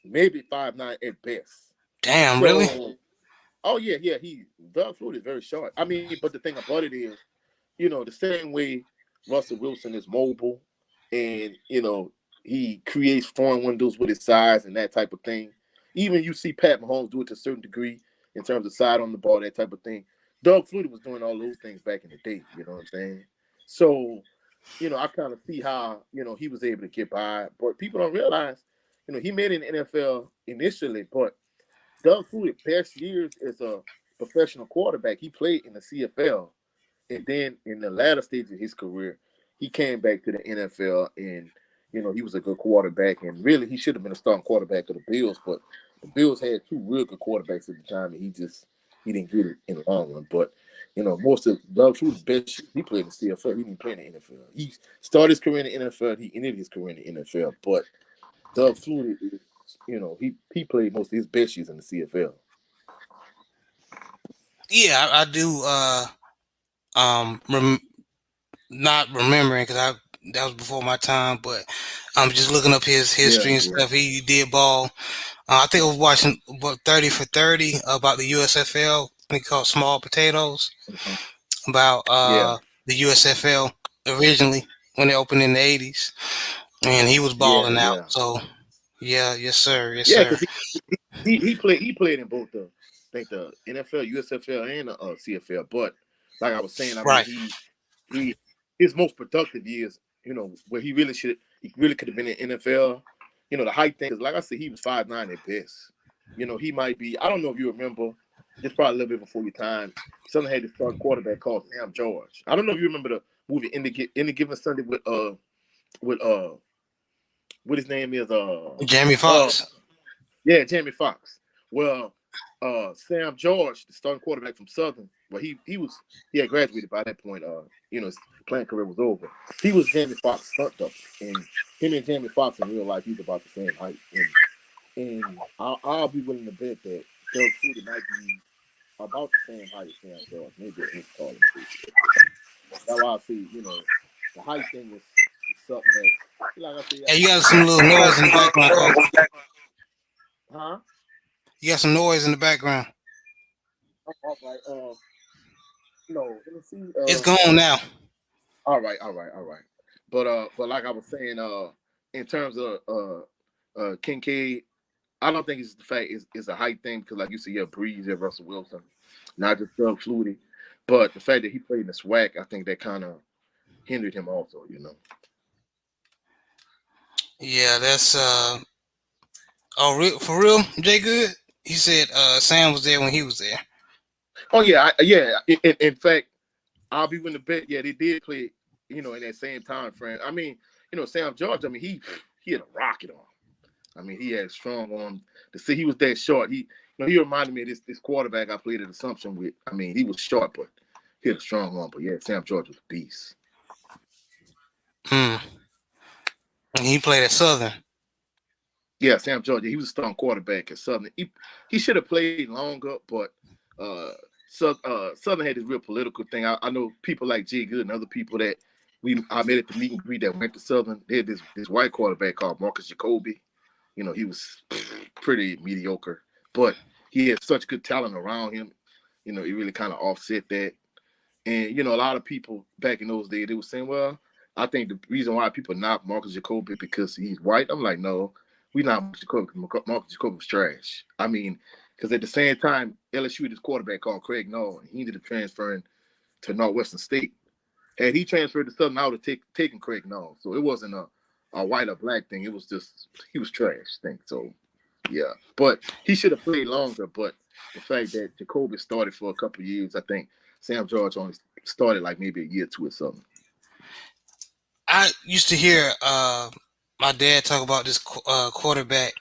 maybe 5'9" at best. Damn, really? So, oh yeah, Doug Flutie is very short. I mean, but the thing about it is, the same way Russell Wilson is mobile, and he creates foreign windows with his size and that type of thing. Even you see Pat Mahomes do it to a certain degree in terms of side on the ball, that type of thing. Doug Flutie was doing all those things back in the day. You know what I'm saying? So, I kind of see how he was able to get by, but people don't realize, he made it in the NFL initially, but Doug Flutie best years as a professional quarterback, he played in the CFL. And then in the latter stage of his career, he came back to the NFL, and he was a good quarterback. And really, he should have been a starting quarterback of the Bills, but the Bills had two real good quarterbacks at the time, and he didn't get it in the long run. But most of Doug Flutie's best he played in the CFL. He didn't play in the NFL. He started his career in the NFL. He ended his career in the NFL. But Doug Flutie is, he played most of his best years in the CFL. Yeah, I do. Not remembering because that was before my time, but I'm just looking up his Yeah, history and yeah, stuff. He did ball. I think I was watching about 30 for 30 about the USFL. I think called Small Potatoes mhm, about yeah, the USFL originally when it opened in the 80s, and he was yeah, balling out. yeah. So yeah, yes sir, yes Yeah, sir. because he played in both I think the NFL, USFL, and the CFL. But like I was saying, I mean Right. he his most productive years, where he really could have been in NFL. The height thing is like I said, he was 5'9" at best. He might be. I don't know if you remember. Just probably a little bit before your time. Southern had this starting quarterback called Sam George. I don't know if you remember the movie Any Given Sunday with what his name is Jamie uh Foxx. yeah, Jamie Foxx. Well, Sam George, the starting quarterback from Southern, well, he had graduated by that point. His playing career was over. He was Jamie Foxx's stunt double, and him and Jamie Foxx in real life, he's about the same height. And I'll be willing to bet that Doug Flutie might be about the same height as Sam George, maybe an inch taller. That's why I see, the height thing is something that, like I said, Hey, you got some little noise in the background, coach. huh? You got some noise in the background. All right. Let me see. It's gone now. All right. But like I was saying, in terms of Kincaid, I don't think it's the fact it's a height thing because, like you said, you have Breeze, you have Russell Wilson, not just Doug Flutie, but the fact that he played in the SWAC, I think that kind of hindered him also. Yeah, that's for real, Jay Good. He said Sam was there when he was there. Oh yeah, yeah. In fact, I'll be willing to bet. Yeah, they did play. In that same time frame. I mean, Sam George. I mean, he had a rocket on. I mean, he had a strong arm. To see he was that short, he reminded me of this quarterback I played at Assumption with. I mean, he was short, but he had a strong arm. But yeah, Sam George was a beast. Hmm. And he played at Southern. Yeah, Sam George. He was a strong quarterback at Southern. He should have played longer, but uh, Southern had this real political thing. I know people like Jay Good and other people that I met at the meet and greet that went to Southern. They had this white quarterback called Marcus Jacoby. He was pretty mediocre, but he had such good talent around him. It really kind of offset that. And a lot of people back in those days they were saying, "Well, I think the reason why people knock Marcus Jacoby because he's white." I'm like, no, we not Marcus Jacoby. Marcus Jacoby was trash. I mean, because at the same time, LSU had this quarterback called Craig Nall, and he ended up transferring to Northwestern State. Had he transferred to Southern, I would have taken Craig Nall. So it wasn't a white or black thing. It was just he was trash thing. So yeah, but he should have played longer. But the fact that Jacoby started for a couple of years, I think Sam George only started like maybe a year or two or something. I used to hear my dad talk about this quarterback.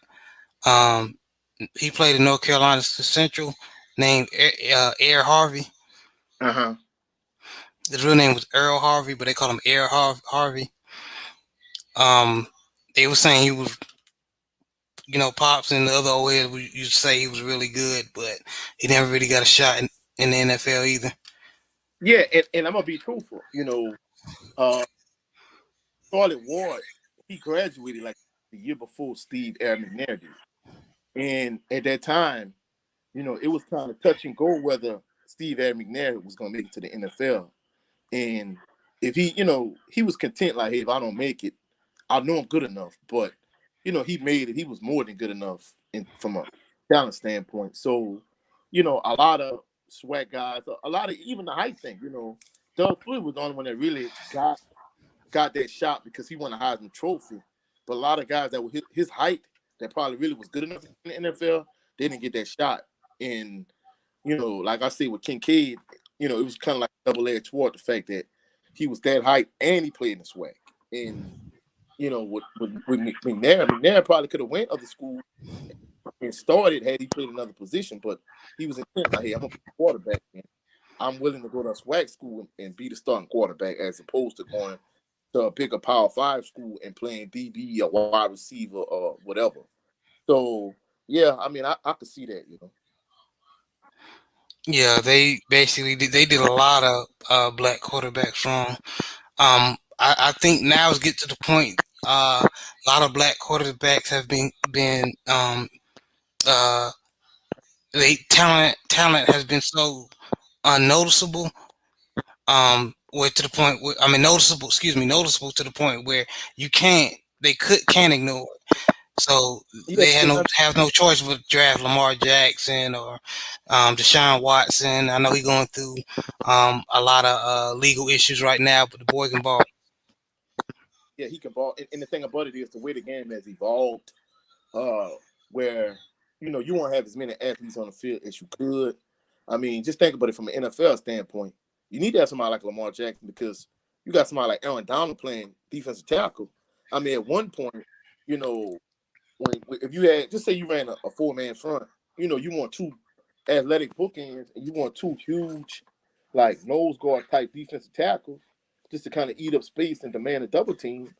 Um, he played in North Carolina Central, named Air Harvey. Uh huh. His real name was Earl Harvey, but they call him Air Harvey. Um, they were saying he was, Pops and the other old heads used to say he was really good, but he never really got a shot in the NFL either. Yeah, and I'm gonna be truthful. Charlotte Ward, he graduated like the year before Steve Air McNair did, and at that time, it was kind of touch and go whether Steve Air McNair was gonna make it to the NFL. And if he was content, like, hey, if I don't make it, I know I'm good enough. But he made it. He was more than good enough from a talent standpoint. So, a lot of swag guys, a lot of even the height thing. Doug Floyd was the only one that really got that shot because he won a Heisman Trophy. But a lot of guys that were his height that probably really was good enough in the NFL, they didn't get that shot. And like I say with Kincaid, it was kind of like a double-edged sword, the fact that he was that height and he played in the swag. And, with McNair probably could have went other schools and started had he played another position, but he was intent like, hey, I'm going to be a quarterback, and I'm willing to go to a swag school and be the starting quarterback as opposed to going to a bigger Power 5 school and playing DB or wide receiver or whatever. So, yeah, I mean, I could see that. Yeah, they basically they did a lot of black quarterbacks wrong. I think now it's get to the point. A lot of black quarterbacks have been uh, they talent has been so unnoticeable. Where to the point where I mean noticeable. Excuse me, noticeable to the point where you can't ignore it. So Yeah, they because have no choice but to draft Lamar Jackson or Deshaun Watson. I know he's going through a lot of legal issues right now, but the boy can ball. yeah, he can ball. And the thing about it is the way the game has evolved, uh, where you won't have as many athletes on the field as you could. I mean, just think about it from an NFL standpoint. You need to have somebody like Lamar Jackson because you got somebody like Aaron Donald playing defensive tackle. I mean, at one point, you know, when if you had just say you ran a 4-man front, you want two athletic bookends and you want two huge, like nose guard type defensive tackles just to kind of eat up space and demand a double team.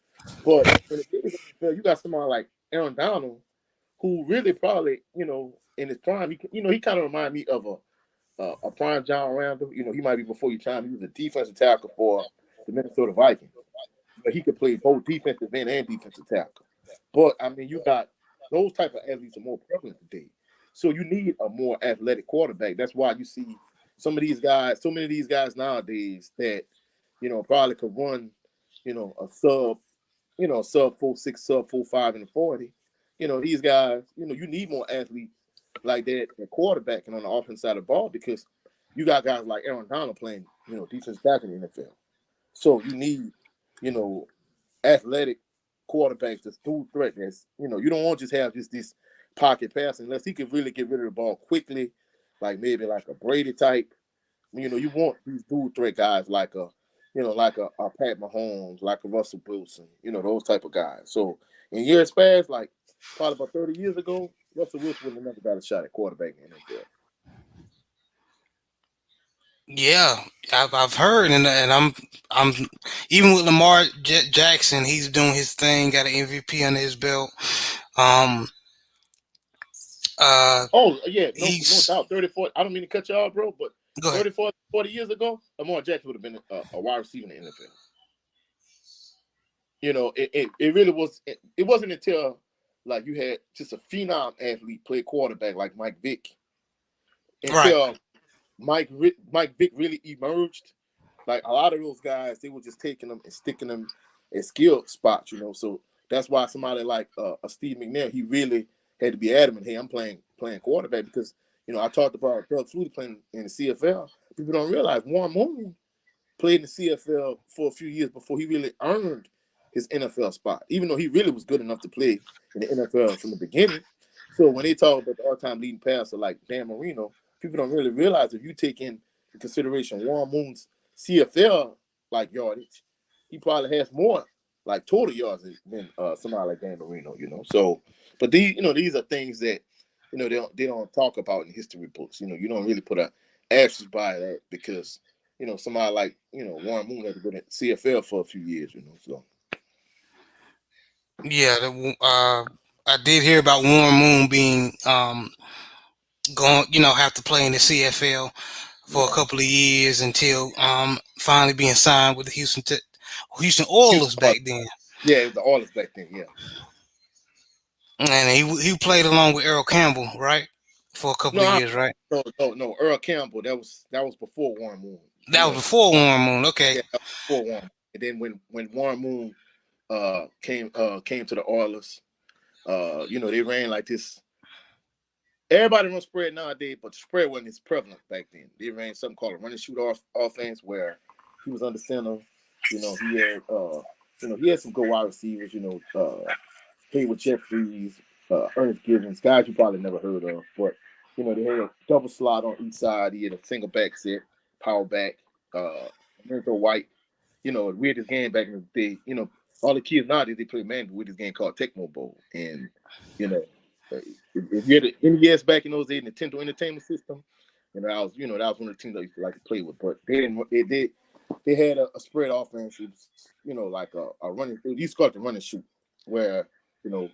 But in the biggest NFL, you got somebody like Aaron Donald who really probably, in his prime, he kind of remind me of a prime John Randall. He might be before your time. He was a defensive tackle for the Minnesota Vikings, but he could play both defensive end and defensive tackle. But I mean, you got those type of athletes are more prevalent today. So you need a more athletic quarterback. That's why you see some of these guys, so many of these guys nowadays that probably could run, a sub 4.6, sub 4.5 in the 40. These guys, you need more athletes like that at quarterback and on the offense side of the ball because you got guys like Aaron Donald playing, defensive back in the NFL. So you need, you know, athletic quarterbacks that's dual threat. That's you don't want to just have just this pocket passing unless he can really get rid of the ball quickly, like maybe like a Brady type. You want these dual threat guys like a Pat Mahomes, like a Russell Wilson, those type of guys. So in years past, like probably about 30 years ago, Russell Wilson would have never got a shot at quarterback in the NFL. Yeah, I've heard, and I'm even with Lamar Jackson, he's doing his thing, got an MVP under his belt. Um, uh, Oh, yeah, no he's doubt. 34. I don't mean to cut you off, bro, but go ahead. 34, 40 years ago, Lamar Jackson would have been a wide receiver in the NFL. It really was. It wasn't until like you had just a phenom athlete play quarterback like Mike Vick. Right. until Mike Vick really emerged. Like a lot of those guys, they were just taking them and sticking them in skill spots, So that's why somebody like a Steve McNair, he really had to be adamant. Hey, I'm playing quarterback because I talked about Doug Flutie playing in the CFL. People don't realize Warren Moon played in the CFL for a few years before he really earned his NFL spot, even though he really was good enough to play in the NFL from the beginning. So when they talk about the all-time leading passer like Dan Marino, people don't really realize if you take in consideration Warren Moon's CFL like yardage, he probably has more like total yards than somebody like Dan Marino. So, but these are things that they don't talk about in history books. You don't really put a asterisk by that because somebody like Warren Moon had to go to CFL for a few years. So Yeah. I did hear about Warren Moon being going, have to play in the CFL for a yeah, couple of years until finally being signed with the Houston Houston Oilers back Oilers. then. Yeah, it was the Oilers back then. Yeah. And he played along with Earl Campbell, right, for a couple No, of years, right? no. Earl Campbell. That was before Warren Moon. That was before Warren Moon. Okay. Yeah, that was before Warren. And then when Warren Moon came to the Oilers, they ran like this. Everybody runs spread nowadays, but the spread wasn't as prevalent back then. They ran something called a run and shoot offense where he was under center. He had some good wide receivers. Hayward Jeffries, Ernest Givens, guys you probably never heard of, but they had a double slot on each side. He had a single back set, power back. Lorenzo White, weirdest game back in the day. All the kids nowadays they play man with this game called Tecmo Bowl, and you know, if you had the NES back in those days, Nintendo Entertainment System, that was one of the teams I used to like to play with. But they didn't. They had a spread offense. It was, like a running. They used to call it the running shoot, where you know,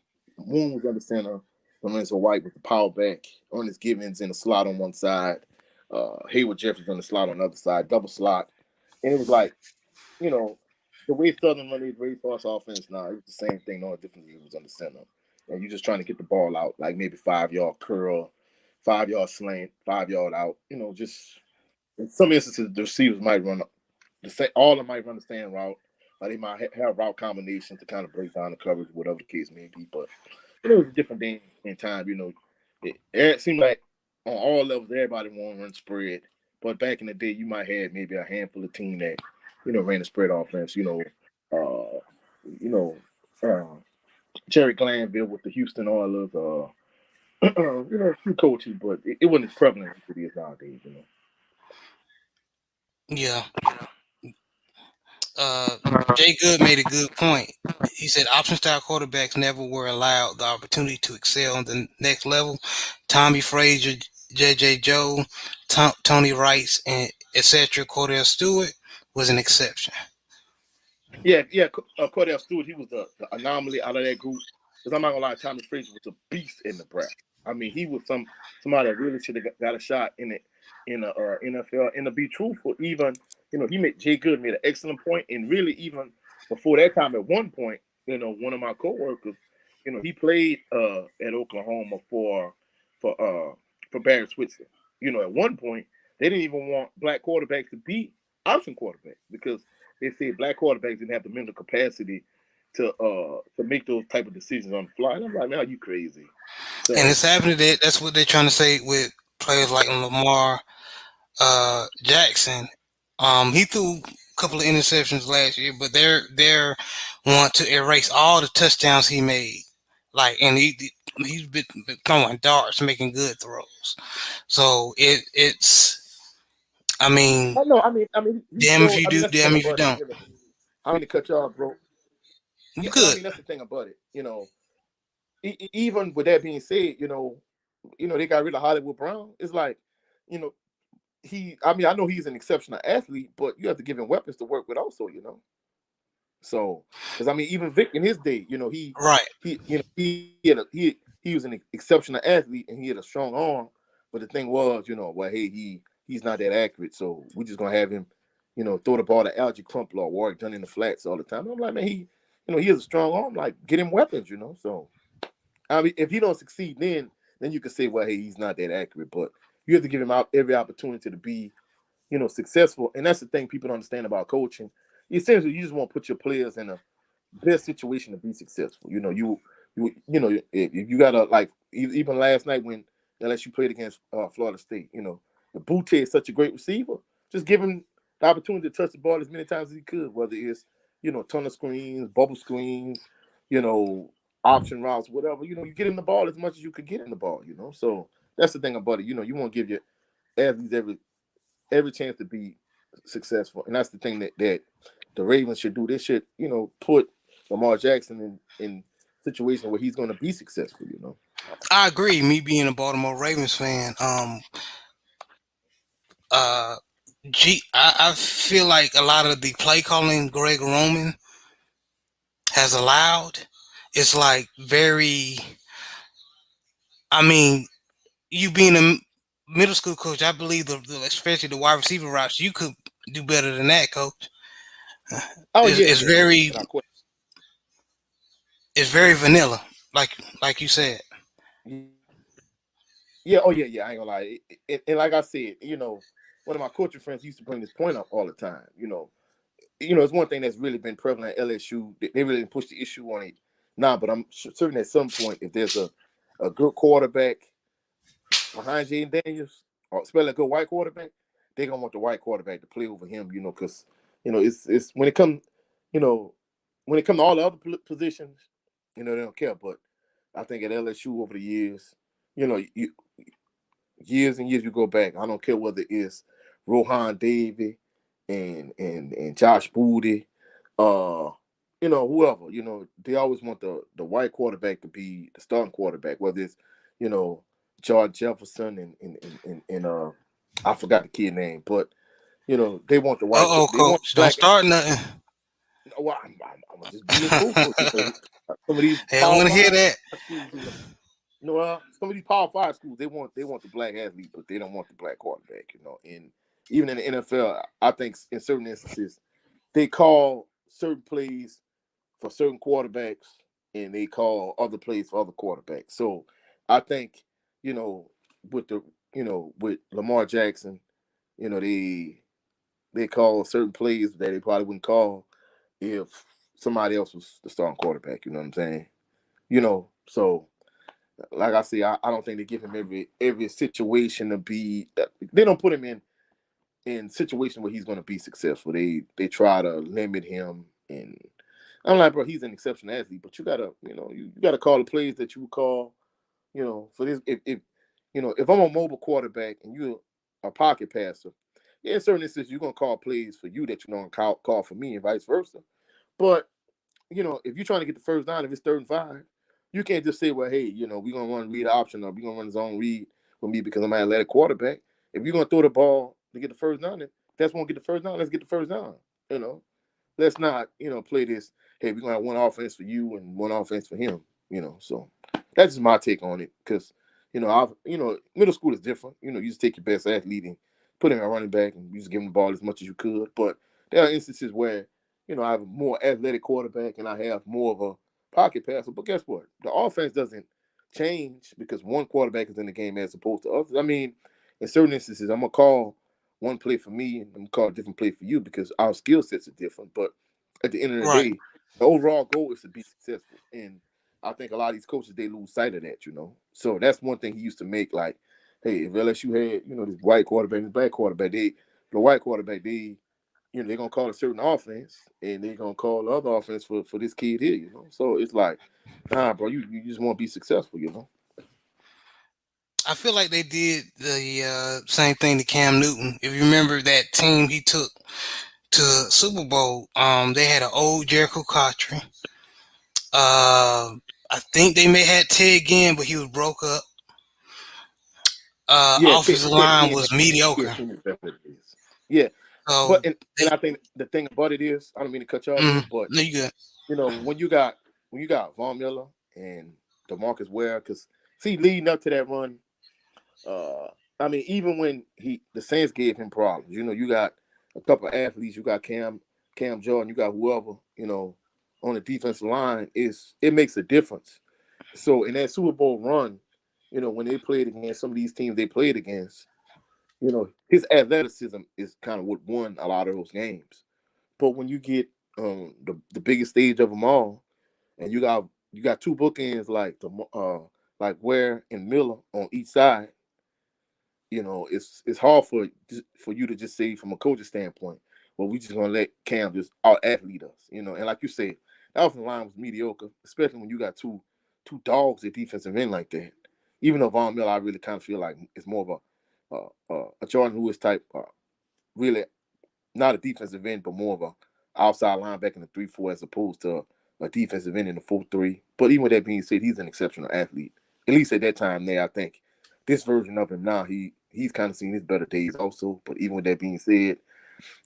Moon was under center, Lorenzo White with the power back, Ernest Givens in the slot on one side, Hayward Jeffries on the slot on the other side, double slot. And it was like, you know, the way Southern run these race force offense now, it's the same thing, no different than it was on the center. And you're just trying to get the ball out, like maybe 5 yard curl, 5 yard slant, 5 yard out. Just in some instances, the receivers might run all of them might run the same route. Or they might have route combinations to kind of break down the coverage, whatever the case may be. But it was a different day in time. It seemed like on all levels, everybody wanted to run spread. But back in the day, you might have maybe a handful of team that ran the spread offense. Uh, you know, uh, Jerry Glanville with the Houston Oilers. A few coaches, but it wasn't as prevalent as it is nowadays. Yeah. Uh, Jay Good made a good point. He said option style quarterbacks never were allowed the opportunity to excel on the next level. Tommy Frazier, J.J. Joe, Tony Rice, and etc. Cordell Stewart was an exception. Yeah. Cordell Stewart, he was the anomaly out of that group. Because I'm not gonna lie, Tommy Frazier was a beast in Nebraska. I mean, he was somebody that really should have got a shot in the NFL. And to be truthful, even Jay Good made an excellent point, and really even before that time, at one point, one of my coworkers, he played at Oklahoma for Barry Switzer. At one point, they didn't even want black quarterbacks to be option quarterbacks because they said black quarterbacks didn't have the mental capacity to make those type of decisions on the fly. And I'm like, man, are you crazy? And So it's happening that that's what they're trying to say with players like Lamar Jackson. He threw a couple of interceptions last year, but they're want to erase all the touchdowns he made. Like, and he's been throwing darts, making good throws. So it's. I mean, I know. I mean, he damn if showed. you I mean, do, that's the thing damn if you about it. don't. I mean, to cut you off, bro. You Yeah, and I could, mean that's the thing about it. Even with that being said, they got rid of Hollywood Brown. It's like, you know, I mean, I know he's an exceptional athlete, but you have to give him weapons to work with also. So, because I mean, even Vic in his day, right? he was an exceptional athlete and he had a strong arm. But the thing was, well, hey, he's not that accurate, so we're just gonna have him, throw the ball to Algie Crumpler or Warwick Dunn in the flats all the time. I'm like, man, he has a strong arm. Like, get him weapons. So, I mean, if he don't succeed, then you can say, well, hey, he's not that accurate. But You have to give him out every opportunity to be, successful. And that's the thing people don't understand about coaching. Essentially, you just want to put your players in a best situation to be successful. If you gotta like even last night when unless you played against Florida State, the Butte is such a great receiver. Just give him the opportunity to touch the ball as many times as he could, whether it's ton of screens, bubble screens, you know, option routes, whatever. You get him the ball as much as you could get in the ball. So that's the thing about it. You want to give your athletes every chance to be successful, and that's the thing that the Ravens should do. They should put Lamar Jackson in situations where he's going to be successful. I agree. Me being a Baltimore Ravens fan, uh, I feel like a lot of the play calling Greg Roman has allowed, it's like very. I mean, you being a middle school coach, I believe especially the wide receiver routes, you could do better than that, coach. Oh It's, yeah, it's yeah, yeah. very Without question. it's very vanilla, like you said. Yeah, oh yeah, yeah. I ain't gonna lie. And like I said, one of my coaching friends used to bring this point up all the time. It's one thing that's really been prevalent at LSU. They really didn't push the issue on it now, but I'm certain at some point, if there's a good quarterback behind Jaden Daniels, or especially a good white quarterback, they're gonna want the white quarterback to play over him. Because it's you know, when it comes to all the other positions, they don't care. But I think at LSU over the years, years and years you go back. I don't care whether it's Rohan Davey and Josh Booty, uh, whoever. They always want the white quarterback to be the starting quarterback, whether it's you know George Jefferson and I forgot the kid name, but they want the white. Oh, They want coach, don't black. start nothing. Well, I'm just being truthful. Some of these Hey, I Power want to hear Five that. schools, some of these Power Five schools, they want the black athlete, but they don't want the black quarterback. And even in the NFL, I think in certain instances they call certain plays for certain quarterbacks, and they call other plays for other quarterbacks. So I think with with Lamar Jackson, they call certain plays that they probably wouldn't call if somebody else was the starting quarterback. You know what I'm saying? So like I say, I don't think they give him every situation to be. They don't put him in situation where he's going to be successful. They try to limit him, and I'm like, bro, he's an exceptional athlete, but you gotta you gotta call the plays that you would call for this. If I'm a mobile quarterback and you're a pocket passer, yeah, in certain instances you're gonna call plays for you that you don't call for me, and vice versa. But if you're trying to get the first down, if it's 3rd and 5, you can't just say, well, hey, we're gonna run read option or we're gonna run zone read with me because I'm an athletic quarterback. If you're gonna throw the ball to get the first down, if that's won't get the first down, let's get the first down. You know, let's not, play this, hey, we're gonna have one offense for you and one offense for him, So that's just my take on it. Because, middle school is different. You just take your best athlete and put him at running back and you just give him the ball as much as you could. But there are instances where I have a more athletic quarterback and I have more of a pocket passer. But guess what? The offense doesn't change because one quarterback is in the game as opposed to others. I mean, in certain instances, I'm gonna call one play for me and I'm gonna call a different play for you because our skill sets are different. But at the end of the Right. day, the overall goal is to be successful. And I think a lot of these coaches they lose sight of that. So that's one thing he used to make like, hey, if LSU had, this white quarterback and this black quarterback, the white quarterback, they're gonna call a certain offense and they're gonna call the other offense for this kid here. So it's like, nah, bro, you just want to be successful. I feel like they did the same thing to Cam Newton. If you remember that team he took to Super Bowl, they had an old Jericho Cotchery. I think they may had Ted Ginn, but he was broke up. Yeah, Offensive Ted line again, was yeah, mediocre. Ken is definitely is. Yeah, So and they, I think the thing about it is, I don't mean to cut y'all there, but no, you good. when you got Von Miller and DeMarcus Ware, because see, leading up to that run, uh, I mean, even when the Saints gave him problems, you got a couple of athletes, you got Cam Jordan, you got whoever, on the defensive line, it makes a difference. So in that Super Bowl run, when they played against some of these teams they played against, His athleticism is kind of what won a lot of those games. But when you get the biggest stage of them all, and you got two bookends like Ware and Miller on each side, it's hard for you to just say from a coaching standpoint, well, we just gonna let Cam just out athlete us, and like you said, the offensive line was mediocre, especially when you got two dogs at defensive end like that. Even though Von Miller, I really kind of feel like it's more of a Jordan Lewis type, really not a defensive end, but more of a outside linebacker in the 3-4 as opposed to a defensive end in the 4-3. But even with that being said, he's an exceptional athlete. At least at that time there, I think this version of him now, he's kind of seen his better days also. But even with that being said,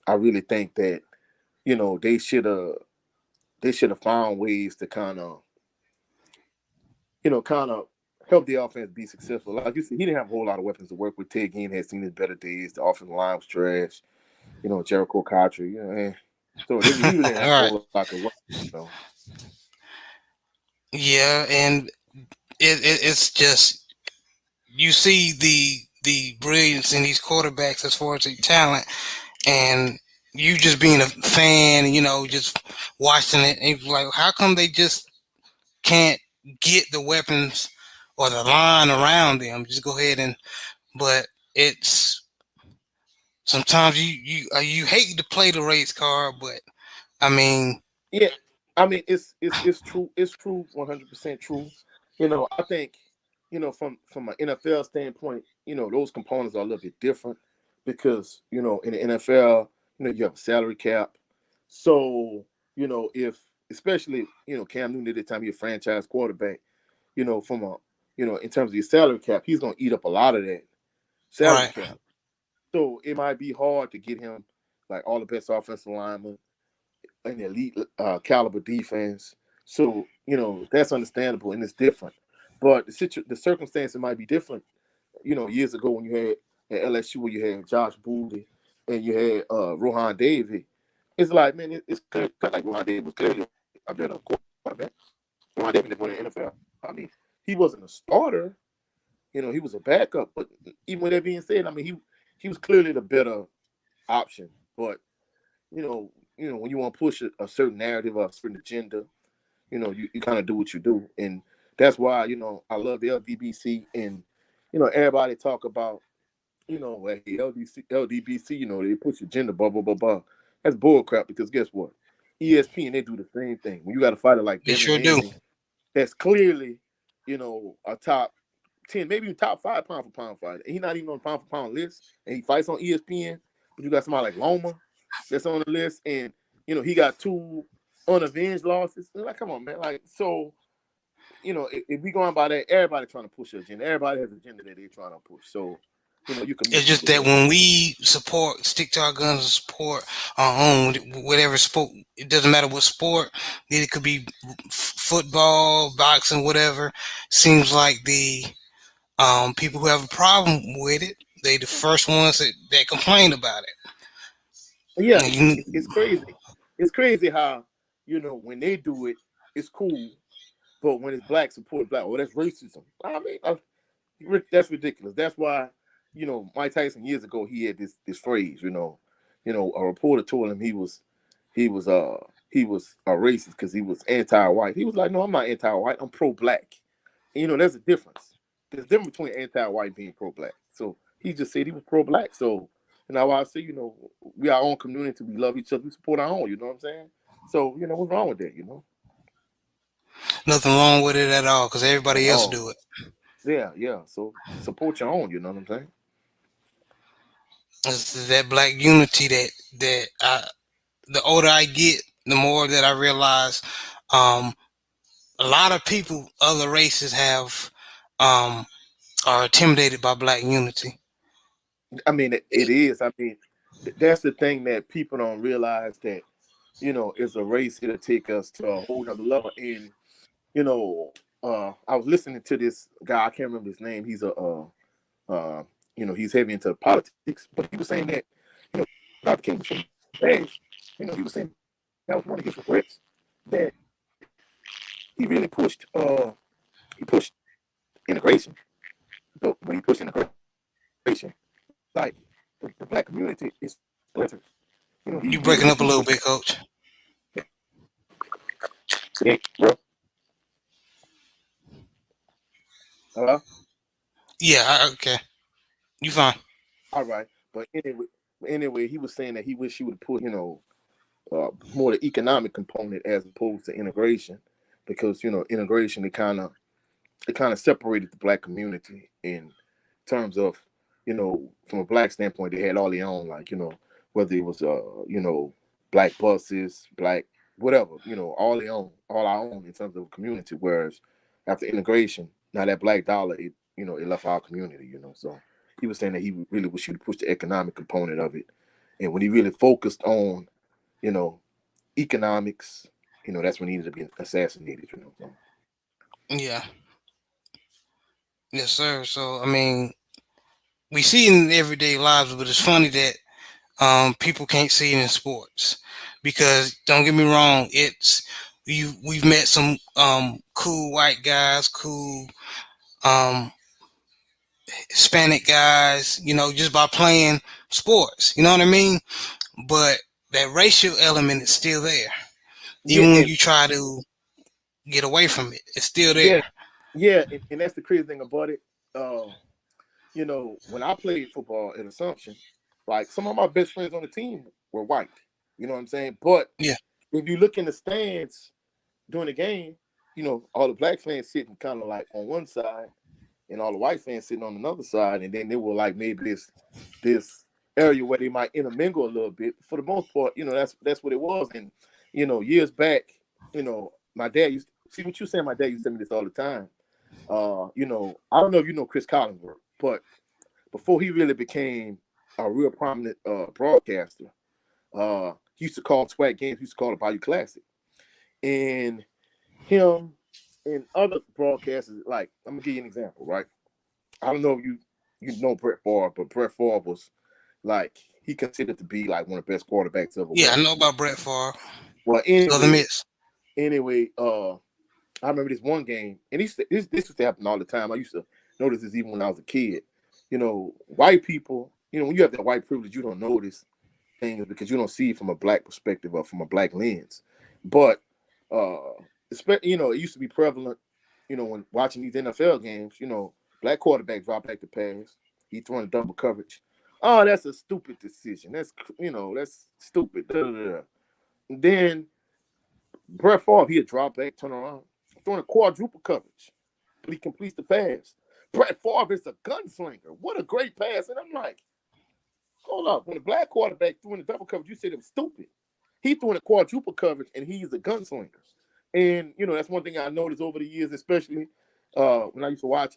I really think that, they should have found ways to kind of help the offense be successful. Like you said, he didn't have a whole lot of weapons to work with. Ted Ginn had seen his better days. The offensive line was trash. Jericho Cotchery. So he really didn't have a Right. whole lot to work. Yeah, and it's just you see the brilliance in these quarterbacks as far as their talent, and you just being a fan, just watching it, and you're like, how come they just can't get the weapons or the line around them? Just go ahead and, but it's sometimes you hate to play the race card, but I mean, Yeah, I mean it's true. It's true, 100% true. I think from an NFL standpoint, those components are a little bit different because in the NFL, you have a salary cap. So if especially Cam Newton at the time, you're a franchise quarterback. From a in terms of your salary cap, he's gonna eat up a lot of that salary right. cap. So it might be hard to get him like all the best offensive linemen an elite caliber defense. So that's understandable and it's different. But the circumstances might be different. Years ago when you had at LSU where you had Josh Booley and you had Rohan Davey, it's like man, it's clear like Rohan Davey was clearly a better quarterback. Rohan Davey didn't win the NFL. I mean, he wasn't a starter. He was a backup. But even with that being said, I mean he was clearly the better option. But when you want to push a certain narrative or a certain agenda, you kind of do what you do. And that's why, I love the LDBC and, everybody talk about, hey, LDBC, they push agenda, blah, blah, blah, blah. That's bull crap because guess what? ESPN, they do the same thing. When you got a fighter like They Devin sure do. Haney, that's clearly, a top 10, maybe even top 5 pound for pound fighter. And he's not even on the pound for pound list. And he fights on ESPN. But you got somebody like Loma that's on the list. And, he got 2 unavenged losses. Like, come on, man. Like, so, if we going by that, everybody trying to push an agenda. Everybody has an agenda that they're trying to push. So, you can It's miss it just with that that. when we stick to our guns and support our own, whatever sport, it doesn't matter what sport, it could be football, boxing, whatever. Seems like the people who have a problem with it, they the first ones that complain about it. Yeah, And it's crazy. It's crazy how, when they do it, it's cool. But when it's black support black, oh, that's racism. I mean, that's ridiculous. That's why, Mike Tyson years ago he had this phrase. A reporter told him he was he was a racist because he was anti-white. He was like, no, I'm not anti-white. I'm pro-black. And, there's a difference. There's a difference between anti-white being pro-black. So he just said he was pro-black. So I say, we our own community. We love each other. We support our own. You know what I'm saying? So what's wrong with that? nothing wrong with it at all because At everybody else all. do it. Yeah, yeah. So support your own. You know what I'm saying? It's that black unity the older I get, the more that I realize um, a lot of people, other races um, are intimidated by black unity. I mean, it is. I mean, that's the thing that people don't realize that it's a race here to take us to a whole nother level. And you know, I was listening to this guy. I can't remember his name. He's uh, he's heavy into politics, but he was saying that Dr. King was from bad. He was saying that was one of his regrets that he really pushed integration. But when he pushed integration, like like the black community is splintered. You He breaking really up a wish he little would. bit, Coach. Yeah, bro. Hello. Yeah, okay. You fine. All right, but anyway, he was saying that he wish he would put more the economic component as opposed to integration, because integration it kind of separated the black community in terms of, from a black standpoint, they had all their own, like, whether it was black buses, black whatever, all their own, all our own in terms of community. Whereas after integration, now that black dollar, it left our community, So he was saying that he really wish he would push the economic component of it, and when he really focused on, you know, economics, that's when he ended up getting assassinated, So. Yeah. Yes, sir. So I mean, we see it in everyday lives, but it's funny that people can't see it in sports because don't get me wrong, we've met some cool white guys, cool um, Hispanic guys, just by playing sports. You know what I mean? But that racial element is still there, Yeah, even when and you try to get away from it. It's still yeah, there. yeah, and that's the crazy thing about it. When I played football at Assumption, like some of my best friends on the team were white. You know what I'm saying? But Yeah, if you look in the stands during the game, all the black fans sitting kind of like on one side, and all the white fans sitting on another side, and then they were like maybe this area where they might intermingle a little bit. For the most part, that's what it was. And years back, my dad used to, see what you saying. My dad used to tell me this all the time. I don't know if you know Chris Collinsworth, but before he really became a real prominent broadcaster, he used to call SWAC games. He used to call it Bayou Classic, and him and other broadcasters. Like, I'm gonna give you an example, right? I don't know if you know Brett Favre, but Brett Favre was like, he considered to be like one of the best quarterbacks ever yeah, I walked. know about Brett Favre. Well, Southern anyway, Miss. anyway, I remember this one game, and this used to happen all the time. I used to notice this even when I was a kid. White people, when you have that white privilege, you don't notice things because you don't see it from a black perspective or from a black lens. But it used to be prevalent, when watching these NFL games, black quarterback drop back to pass, he throwing double coverage. Oh, that's a stupid decision. That's stupid. Da, da, da. And then Brett Favre, he'll drop back, turn around, throwing a quadruple coverage, but he completes the pass. Brett Favre is a gunslinger. What a great pass. And I'm like, hold up. When the black quarterback threw in the double coverage, you said it was stupid. He threw in a quadruple coverage, and he's a gunslinger. And, that's one thing I noticed over the years, especially when I used to watch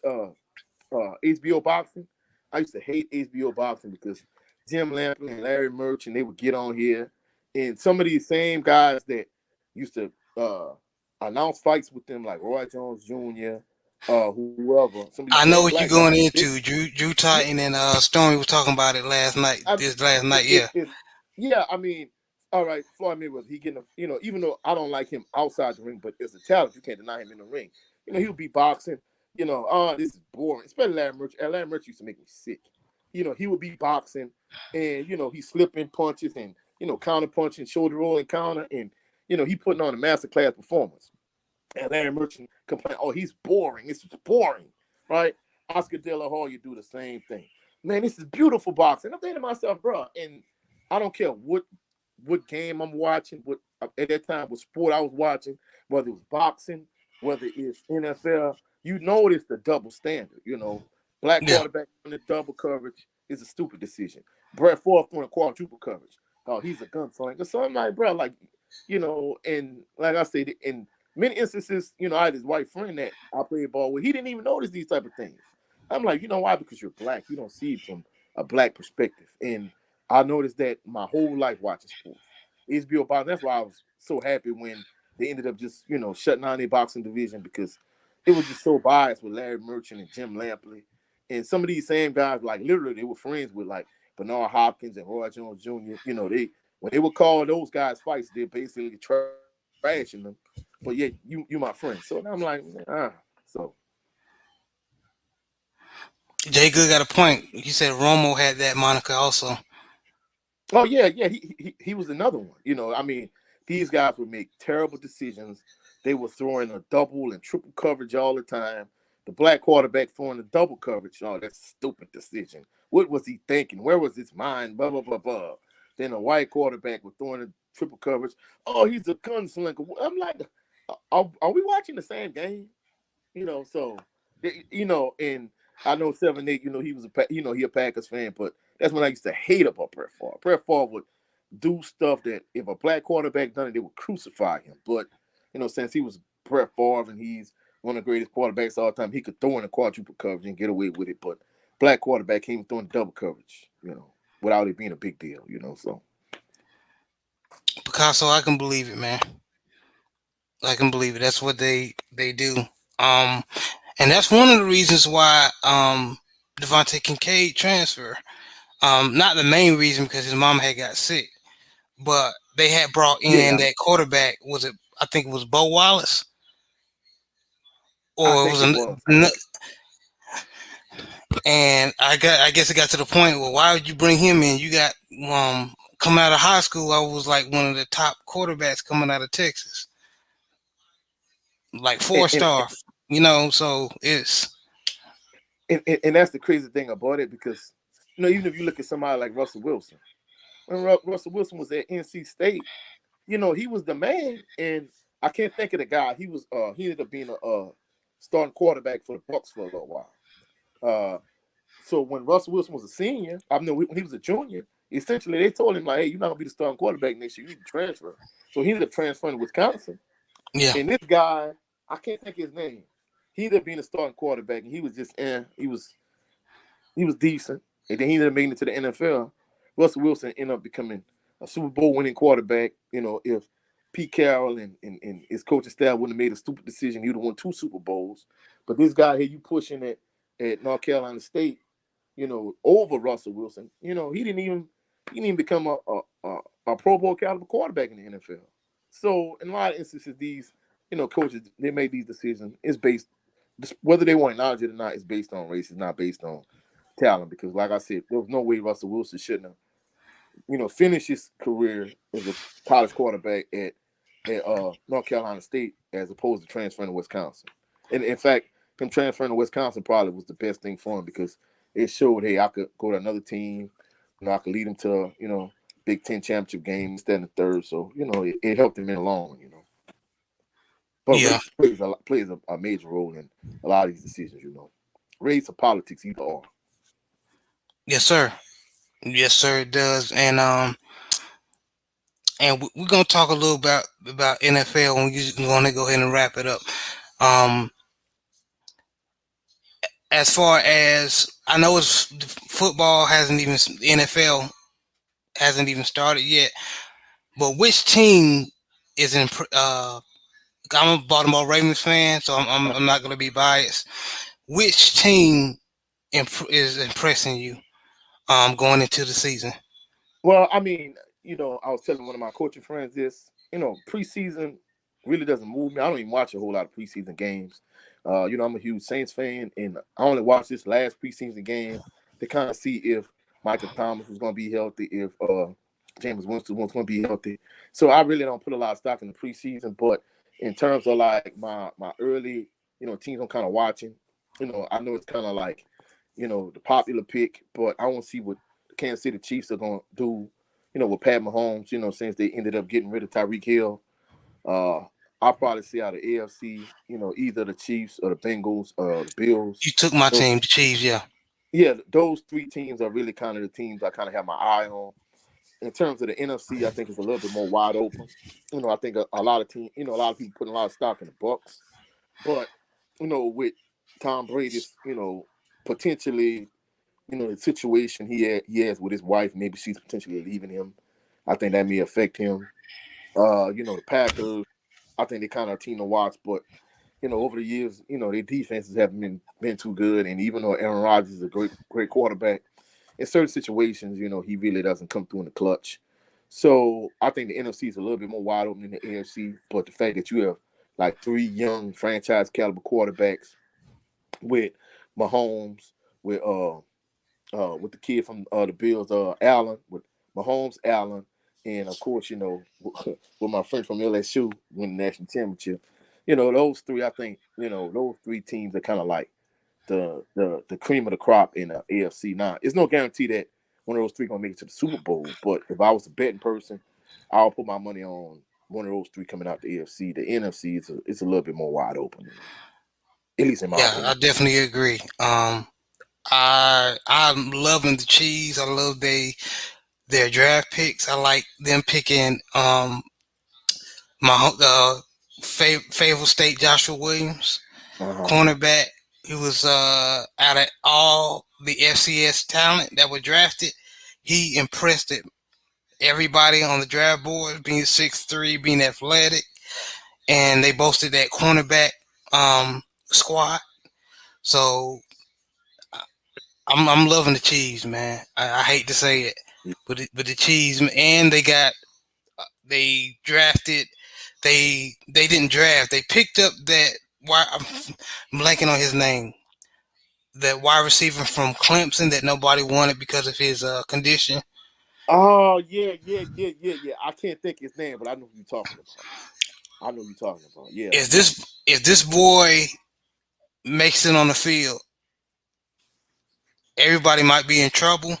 HBO boxing. I used to hate HBO boxing because Jim Lampley and Larry Merch, and they would get on here, and some of these same guys that used to announce fights with them, like Roy Jones Jr., whoever, some of these I same know black what you're guys. going They, into. Drew yeah, Titan and Stormy was talking about it last night. I, This last night, it, yeah. it's yeah. I mean, all right, Floyd Mayweather, he getting even though I don't like him outside the ring, but as a talent, you can't deny him in the ring. He'll be boxing. Oh, this is boring. Especially Larry Merch. Larry Merch used to make me sick. He would be boxing, and he's slipping punches and counter punching, shoulder rolling counter, and he putting on a masterclass performance. And Larry Merchant complained, "Oh, he's boring. This is boring, right?" Oscar De La Hoya do the same thing. Man, this is beautiful boxing. I'm thinking to myself, bro, and I don't care what game I'm watching, what at that time what sport I was watching, whether it was boxing, whether it's NFL. You notice the double standard. Black Yeah. quarterback on the double coverage is a stupid decision. Brett Favre on a quadruple coverage. Oh, he's a gunslinger. So I'm like, bro, like, and like I said, in many instances, I had this white friend that I played ball with. He didn't even notice these type of things. I'm like, you know why? Because you're black. You don't see it from a black perspective. And I noticed that my whole life watching sports. HBO boxing. That's why I was so happy when they ended up just, shutting down their boxing division, because it was just so biased with Larry Merchant and Jim Lampley. And some of these same guys, like literally, they were friends with like Bernard Hopkins and Roy Jones Jr. They when they would call those guys fights, they're basically trashing them. But yet you my friend. So now I'm like, so Jay Good got a point. He said Romo had that moniker also. Oh yeah, yeah, he was another one. I mean, these guys would make terrible decisions. They were throwing a double and triple coverage all the time. The black quarterback throwing the double coverage. Oh, that's a stupid decision. What was he thinking? Where was his mind? Blah blah blah blah. Then a white quarterback was throwing the triple coverage. Oh, he's a gunslinger. I'm like, are we watching the same game? So and I know 7-8. He was he a Packers fan, but that's when I used to hate about Brett Favre. Brett Favre would do stuff that if a black quarterback done it, they would crucify him. But since he was Brett Favre and he's one of the greatest quarterbacks of all time, he could throw in a quadruple coverage and get away with it. But black quarterback came throwing double coverage, without it being a big deal. So Picasso, I can believe it, man. I can believe it. That's what they do. Um, and that's one of the reasons why Devontae Kincaid transfer. Not the main reason because his mom had got sick, but they had brought in yeah, that quarterback. Was it? I think it was Bo Wallace, I or it think was it an. was. I think And I guess it got to the point. Well, why would you bring him in? You got coming out of high school. I was like one of the top quarterbacks coming out of Texas, like and, four and, star. So it's and that's the crazy thing about it because even if you look at somebody like Russell Wilson, when Russell Wilson was at NC State, he was the man, and I can't think of the guy. He ended up being a starting quarterback for the Bucks for a little while. Uh, so when Russell Wilson was a senior, I mean when he was a junior, essentially they told him like, "Hey, you're not gonna be the starting quarterback next year. You need to transfer." So he ended up transferring to Wisconsin, yeah, and this guy, I can't think of his name. He ended up being a starting quarterback, and he was just he was decent, and then he ended up making it to the NFL. Russell Wilson ended up becoming a Super Bowl winning quarterback. If Pete Carroll and his coaching staff wouldn't have made a stupid decision, he would have won 2 Super Bowls. But this guy here, you pushing it at North Carolina State, over Russell Wilson. He didn't even become a Pro Bowl caliber quarterback in the NFL. So in a lot of instances, these coaches they make these decisions. It's based whether they want to acknowledge it or not. It's based on race. It's not based on talent because, like I said, there was no way Russell Wilson shouldn't have, finished his career as a college quarterback at North Carolina State as opposed to transferring to Wisconsin. And in fact, him transferring to Wisconsin probably was the best thing for him because it showed, hey, I could go to another team, I could lead him to, Big Ten championship game instead of the third. So, it helped him in the long run. But yeah, race plays a major role in a lot of these decisions. Race or politics, either or. yes, sir, yes, sir. It does, and we're gonna talk a little about NFL, and we're gonna go ahead and wrap it up. Um, as far as I know, it's football hasn't even NFL hasn't even started yet. But which team is in? I'm a Baltimore Ravens fan, so I'm not gonna be biased. Which team is impressing you going into the season? Well, I mean, I was telling one of my coaching friends this. Preseason really doesn't move me. I don't even watch a whole lot of preseason games. I'm a huge Saints fan, and I only watched this last preseason game to kind of see if Michael Thomas was going to be healthy, if James Winston was going to be healthy. So I really don't put a lot of stock in the preseason. But in terms of like my early, teams I'm kind of watching, I know it's kind of like, the popular pick, but I want to see what the Kansas City Chiefs are going to do, with Pat Mahomes, since they ended up getting rid of Tyreek Hill. Uh, I'll probably see out of AFC, either the Chiefs or the Bengals or the Bills. You took my So, team, the Chiefs. Yeah, yeah, those 3 teams are really kind of the teams I kind of have my eye on. In terms of the NFC, I think it's a little bit more wide open. I think a lot of a lot of people putting a lot of stock in the Bucks, but with Tom Brady's, potentially, the situation he has with his wife, maybe she's potentially leaving him. I think that may affect him. The Packers, I think they kind of a team to watch, but over the years, their defenses haven't been too good. And even though Aaron Rodgers is a great quarterback, in certain situations, he really doesn't come through in the clutch. So I think the NFC is a little bit more wide open than the AFC. But the fact that you have like 3 young franchise caliber quarterbacks with Mahomes, with the kid from the Bills, Allen, with Mahomes, Allen, and of course, with my friend from LSU winning the national championship. Those three, I think, those three teams are kind of like the cream of the crop in the AFC. Now, it's no guarantee that one of those three gonna make it to the Super Bowl, but if I was a betting person, I'll put my money on one of those three coming out the AFC. The NFC is a little bit more wide open than that, at least in my Yeah, I opinion. definitely agree. I'm loving the Chiefs. I love their draft picks. I like them picking my favorite state Joshua Williams, Uh-huh. cornerback. He was out of all the FCS talent that were drafted, he impressed everybody on the draft board, being 6'3", being athletic, and they boasted that cornerback squad. So I'm loving the Chiefs, man. I hate to say it, but the Chiefs, and they drafted. They didn't draft. They picked up that. Why I'm blanking on his name. That wide receiver from Clemson that nobody wanted because of his condition. Oh yeah, yeah, yeah, yeah, yeah. I can't think his name, but I know who you're talking about. I know who you're talking about. Yeah. If this boy makes it on the field, everybody might be in trouble.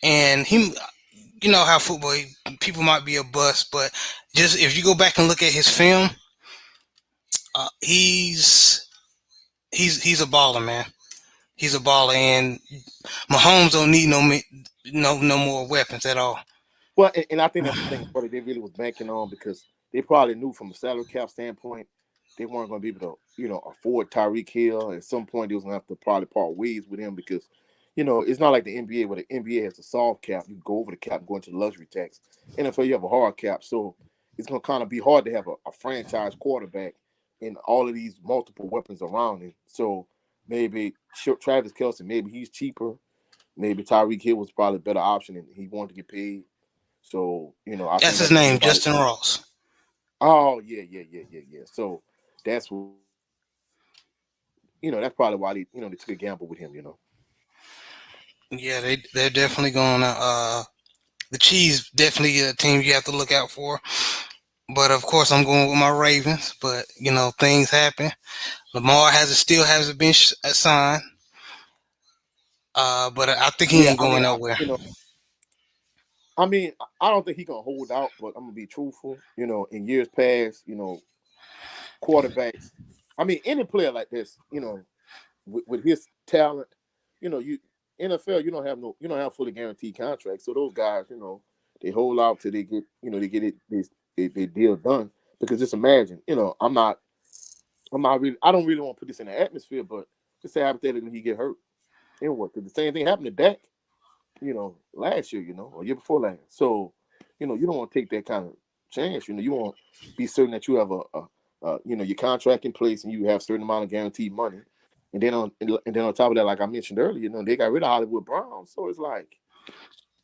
And he, you know how football people might be a bust, but just if you go back and look at his film, he's a baller, man. He's a baller, and Mahomes don't need no more weapons at all. Well, and I think that's the thing what they really was banking on because they probably knew from a salary cap standpoint they weren't going to be able to, afford Tyreek Hill. At some point, they was going to have to probably part ways with him because, it's not like the NBA where the NBA has a soft cap. You go over the cap and go into the luxury tax. NFL, you have a hard cap. So it's going to kind of be hard to have a franchise quarterback and all of these multiple weapons around him. So maybe Travis Kelce, maybe he's cheaper. Maybe Tyreek Hill was probably a better option and he wanted to get paid. So, I That's think his that's name, really why. Justin Ross. Oh, yeah, yeah, yeah, yeah, yeah. So that's why that's probably why they took a gamble with him. Yeah, they're definitely going to. The Chiefs definitely a team you have to look out for. But of course, I'm going with my Ravens. But things happen. Lamar still hasn't been signed. But I think he Yeah, ain't going nowhere. I mean, I don't think he gonna hold out, but I'm gonna be truthful. In years past, quarterbacks. I mean, any player like this, with his talent, you NFL, you don't have fully guaranteed contracts. So those guys, they hold out till they get, they get it, they deal done. Because just imagine, I'm not really, I don't really want to put this in the atmosphere, but just say hypothetically he get hurt, and what? Because the same thing happened to Dak, last year, or year before last. So, you don't want to take that kind of chance. You want to be certain that you have your contract in place and you have certain amount of guaranteed money. And then on top of that, like I mentioned earlier, they got rid of Hollywood Brown. So it's like,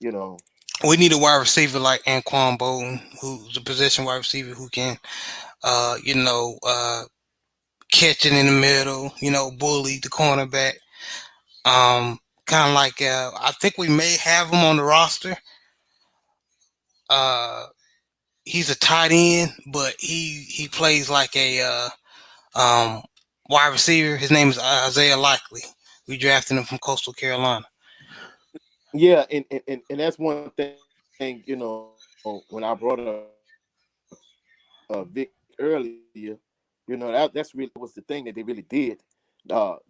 you know, We need a wide receiver like Anquan Bolden, who's a possession wide receiver who can, uh, you know, uh, catch it in the middle. Bully the cornerback. Kind of like I think we may have him on the roster. Uh, he's a tight end, but he plays like a wide receiver. His name is Isaiah Likely. We drafted him from Coastal Carolina. yeah, and that's one thing, when I brought up Vic earlier, that's really was the thing that they really did.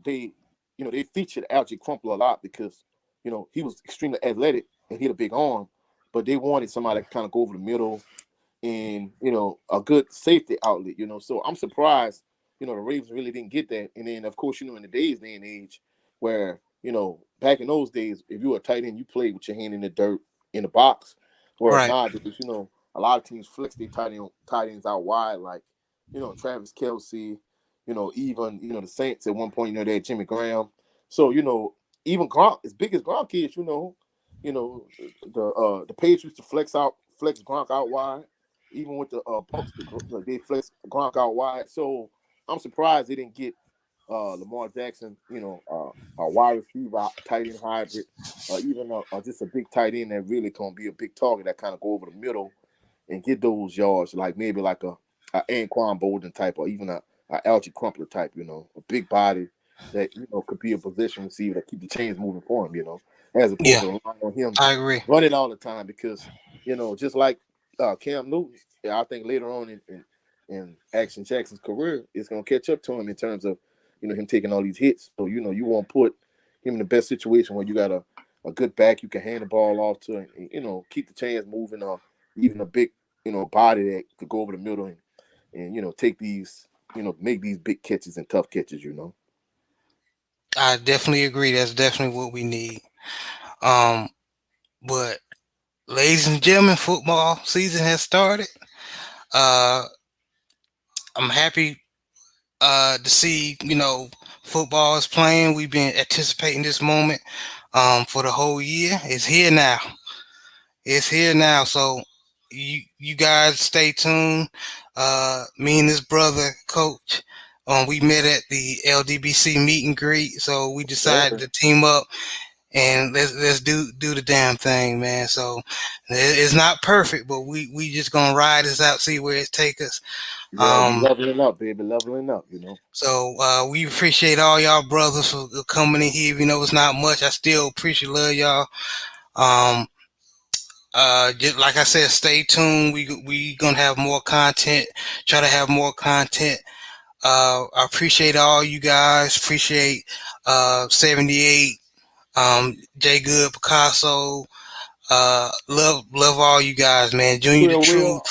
They they featured Algie Crumpler a lot because he was extremely athletic and he had a big arm, but they wanted somebody to kind of go over the middle and a good safety outlet. So I'm surprised the Ravens really didn't get that. And then of course in the day and age where back in those days if you were a tight end you played with your hand in the dirt in the box, whereas Right. nowadays a lot of teams flex their tight ends out wide like Travis Kelsey, even the Saints at one point they had Jimmy Graham. So even Gronk, as big as Gronk is, you know the Patriots to flex Gronk out wide. Even with the Bucks, they flex Gronk out wide. So I'm surprised they didn't get Lamar Jackson, a wide receiver, tight end hybrid, even just a big tight end that really can be a big target that kind of go over the middle and get those yards, like maybe like a Anquan Bolden type, or even a Algie Crumpler type, a big body that could be a possession receiver that keep the chains moving for him, as opposed Yeah, to relying on him I agree. running all the time because just like Cam Newton, yeah, I think later on in Action Jackson's career, it's gonna catch up to him in terms of him taking all these hits. So you want to put him in the best situation where you got a good back you can hand the ball off to, and keep the chains moving, or even a big body that could go over the middle and take these make these big catches and tough catches. I definitely agree. That's definitely what we need. Um, but ladies and gentlemen, football season has started. Uh, I'm happy to see football is playing. We've been anticipating this moment for the whole year. It's here now. It's here now. So you guys stay tuned. Me and this brother, Coach, we met at the LDBC meet and greet. So we decided Sir. to team up and let's do the damn thing, man. So it's not perfect, but we just gonna ride this out, see where it take us. Yeah, we Um, leveling up, baby, leveling up. so we appreciate all y'all brothers for coming in here. Even though it's not much, I still appreciate love y'all. Um, just like I said, stay tuned. We gonna have more content. Try to have more content. I appreciate all you guys. Appreciate 78. Jay Good, Picasso. Love all you guys, man. Junior the Trill Truth, Will, all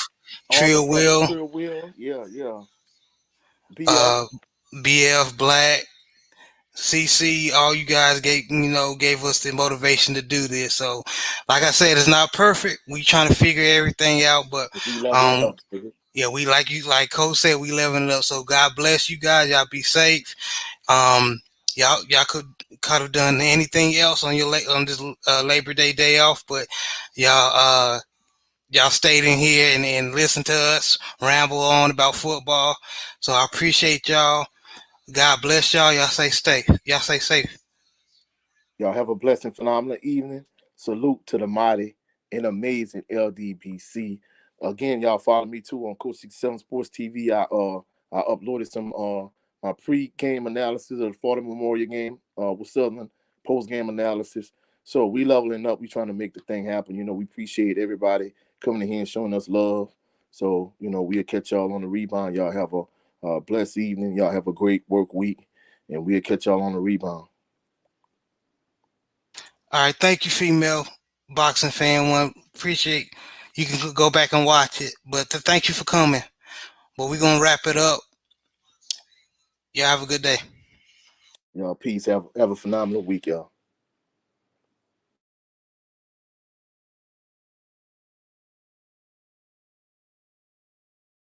the Trill brothers, Will, Trill Will, yeah. BF, uh, BF Black, CC. All you guys gave us the motivation to do this. So, like I said, it's not perfect. We trying to figure everything out, but we leveling um, up, baby. yeah, we like Coach said, we leveling up. So God bless you guys. Y'all be safe. Um, y'all could have done anything else on on this Labor day off, but y'all y'all stayed in here and listened to us ramble on about football. So I appreciate y'all. God bless y'all. Y'all stay safe. Y'all stay safe. Y'all have a blessed and phenomenal evening. Salute to the mighty and amazing LDBC. Again, y'all follow me too on Coach 67 Sports TV. I uploaded some my pre-game analysis of the Florida Memorial game with Southern, post-game analysis. So we leveling up. We trying to make the thing happen. We appreciate everybody coming in here and showing us love. So we'll catch y'all on the rebound. Y'all have a blessed evening. Y'all have a great work week, and we'll catch y'all on the rebound. All right, thank you, female boxing fan one. Appreciate you can go back and watch it. But thank you for coming. But we're gonna wrap it up. Y'all have a good day. Y'all peace. Have a phenomenal week, y'all.